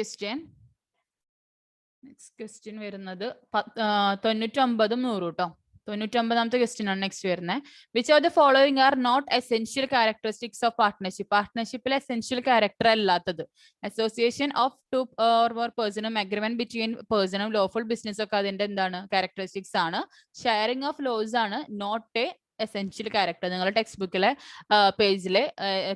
ക്വസ്റ്റ്യൻ വരുന്നത് 99 100 കേട്ടോ. 99ാമത്തെ ക്വസ്റ്റ്യൻ ആണ് നെക്സ്റ്റ് വരുന്നത്. Which of the following are not essential characteristics of partnership? പാർട്ട്ണർഷിപ്പിൽ എസെൻഷ്യൽ ക്യാരക്ടർ അല്ലാത്തത്. അസോസിയേഷൻ ഓഫ് 2 or more പേഴ്സണും അഗ്രിമെന്റ് ബിറ്റ്വീൻ പേഴ്സണും ലോഫുൾ ബിസിനസ് ഒക്കെ അതിന്റെ എന്താണ്? ക്യാരക്ടറിസ്റ്റിക്സ് ആണ്. ഷെയറിംഗ് ഓഫ് ലോസ് ആണ് നോട്ട് എ എസെൻഷ്യൽ ക്യാരക്ടർ. നിങ്ങളുടെ ടെക്സ്റ്റ് ബുക്കിലെ പേജിലെ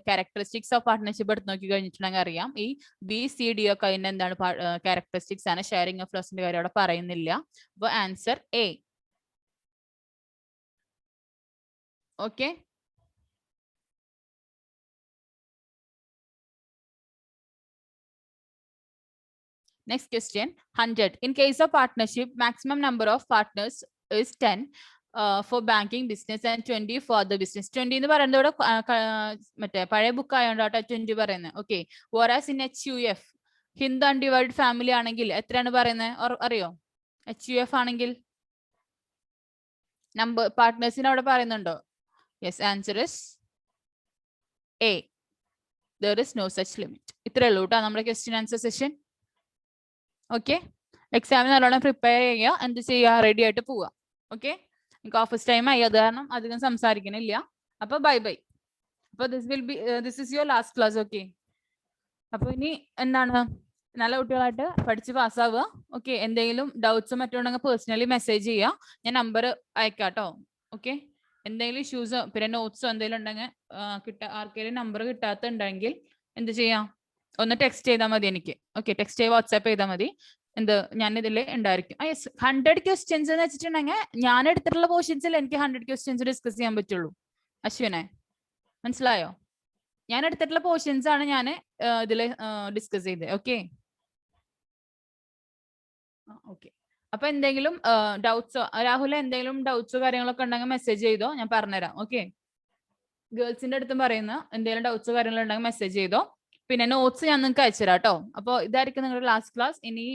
ക്യാരക്ടറിസ്റ്റിക്സ് ഓഫ് പാർട്ട്ണർഷിപ്പ് എടുത്ത് നോക്കി കഴിഞ്ഞിട്ടുണ്ടെങ്കിൽ അറിയാം. ഈ BCD ഒക്കെ അതിന്റെ എന്താണ്? ക്യാരക്ടറിസ്റ്റിക്സ് ആണ്. ഷെയറിംഗ് ഓഫ് ലോസിന്റെ കാര്യം അവിടെ പറയുന്നില്ല. അപ്പൊ answer A. Okay. Next question, 100. In case of partnership, maximum number of partners is 10 for banking business and 20 for the business. 20 എന്ന് പറയുന്നത് ഇവിടെ മറ്റേ പഴയ ബുക്ക് ആയതുകൊണ്ടാട്ടോ 20 പറയുന്നത്. Okay. whereas in HUF Hindu undivided family ആണെങ്കിൽ എത്രയാണ് പറയുന്നത് അറിയോ? HUF ആണെങ്കിൽ നമ്പർ പാർട്ട്നേഴ്സിന് അവിടെ പറയുന്നുണ്ടോ? Yes, answer is A. There is no such limit. ഇത്രേ ഉള്ളൂ കേട്ടോ നമ്മുടെ ക്വസ്റ്റ്യൻ ആൻസർ സെഷൻ. ഓക്കെ. എക്സാമിന് നല്ലോണം പ്രിപ്പയർ ചെയ്യുക, എന്ത് ചെയ്യുക, റെഡി ആയിട്ട് പോവുക. ഓക്കെ. എനിക്ക് ഓഫീസ് ടൈം ആയി, അത് കാരണം അധികം സംസാരിക്കണില്ല. അപ്പൊ ബൈ. അപ്പൊ this is your last class. Okay. അപ്പൊ ഇനി എന്താണ്, നല്ല കുട്ടികളായിട്ട് പഠിച്ച് പാസ്സാവുക. ഓക്കെ. എന്തെങ്കിലും ഡൗട്ട്സോ മറ്റോ ഉണ്ടെങ്കിൽ പേഴ്സണലി മെസ്സേജ് ചെയ്യുക, ഞാൻ നമ്പർ അയക്കാം കേട്ടോ. ഓക്കെ. എന്തെങ്കിലും ഇഷ്യൂസോ പിന്നെ നോട്ട്സോ എന്തെങ്കിലും ഉണ്ടെങ്കിൽ ആർക്കെങ്കിലും നമ്പർ കിട്ടാത്തുണ്ടെങ്കിൽ എന്ത് ചെയ്യാം, ഒന്ന് ടെക്സ്റ്റ് ചെയ്താൽ മതി എനിക്ക്. ഓക്കെ. ടെക്സ്റ്റ് ചെയ്ത് വാട്സാപ്പ് ചെയ്താൽ മതി. ഞാൻ ഇതിൽ ഉണ്ടായിരിക്കും. 100 ക്വസ്റ്റ്യൻസ് എന്ന് വെച്ചിട്ടുണ്ടെങ്കിൽ ഞാൻ എടുത്തിട്ടുള്ള പോർഷൻസിൽ എനിക്ക് 100 ക്വസ്റ്റ്യൻസ് ഡിസ്കസ് ചെയ്യാൻ പറ്റുള്ളൂ. അശ്വിനെ മനസ്സിലായോ? ഞാൻ എടുത്തിട്ടുള്ള പോർഷൻസ് ആണ് ഞാൻ ഇതിൽ ഡിസ്കസ് ചെയ്തത്. ഓക്കെ. ഓക്കെ. അപ്പൊ എന്തെങ്കിലും ഡൗട്ട്സോ രാഹുൽ എന്തെങ്കിലും ഡൗട്ട്സോ കാര്യങ്ങളൊക്കെ ഉണ്ടെങ്കിൽ മെസ്സേജ് ചെയ്തോ, ഞാൻ പറഞ്ഞുതരാം. ഓക്കെ, ഗേൾസിന്റെ അടുത്തും പറയുന്ന എന്തെങ്കിലും ഡൗട്ട്സോ കാര്യങ്ങളോ ഉണ്ടെങ്കിൽ മെസ്സേജ് ചെയ്തോ. പിന്നെ നോട്ട്സ് ഞാൻ നിങ്ങൾക്ക് അയച്ചുതരാം കേട്ടോ. അപ്പോൾ ഇതായിരിക്കും നിങ്ങളുടെ ലാസ്റ്റ് ക്ലാസ്. ഇനി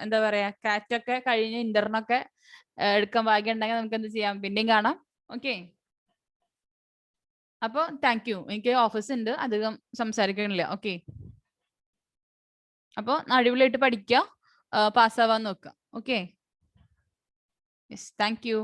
എന്താ പറയാ, കാറ്റ് ഒക്കെ കഴിഞ്ഞ് ഇന്റർനൊക്കെ എടുക്കാൻ ഭാഗ്യം ഉണ്ടെങ്കിൽ നമുക്ക് എന്ത് ചെയ്യാം, പിന്നെയും കാണാം. ഓക്കെ, അപ്പോൾ താങ്ക് യു. എനിക്ക് ഓഫീസ് ഉണ്ട്, അധികം സംസാരിക്കണില്ല. ഓക്കെ, അപ്പോൾ അടിപൊളിയായിട്ട് പഠിക്കുക, പാസ്സാവാൻ നോക്കുക. Okay, yes, thank you.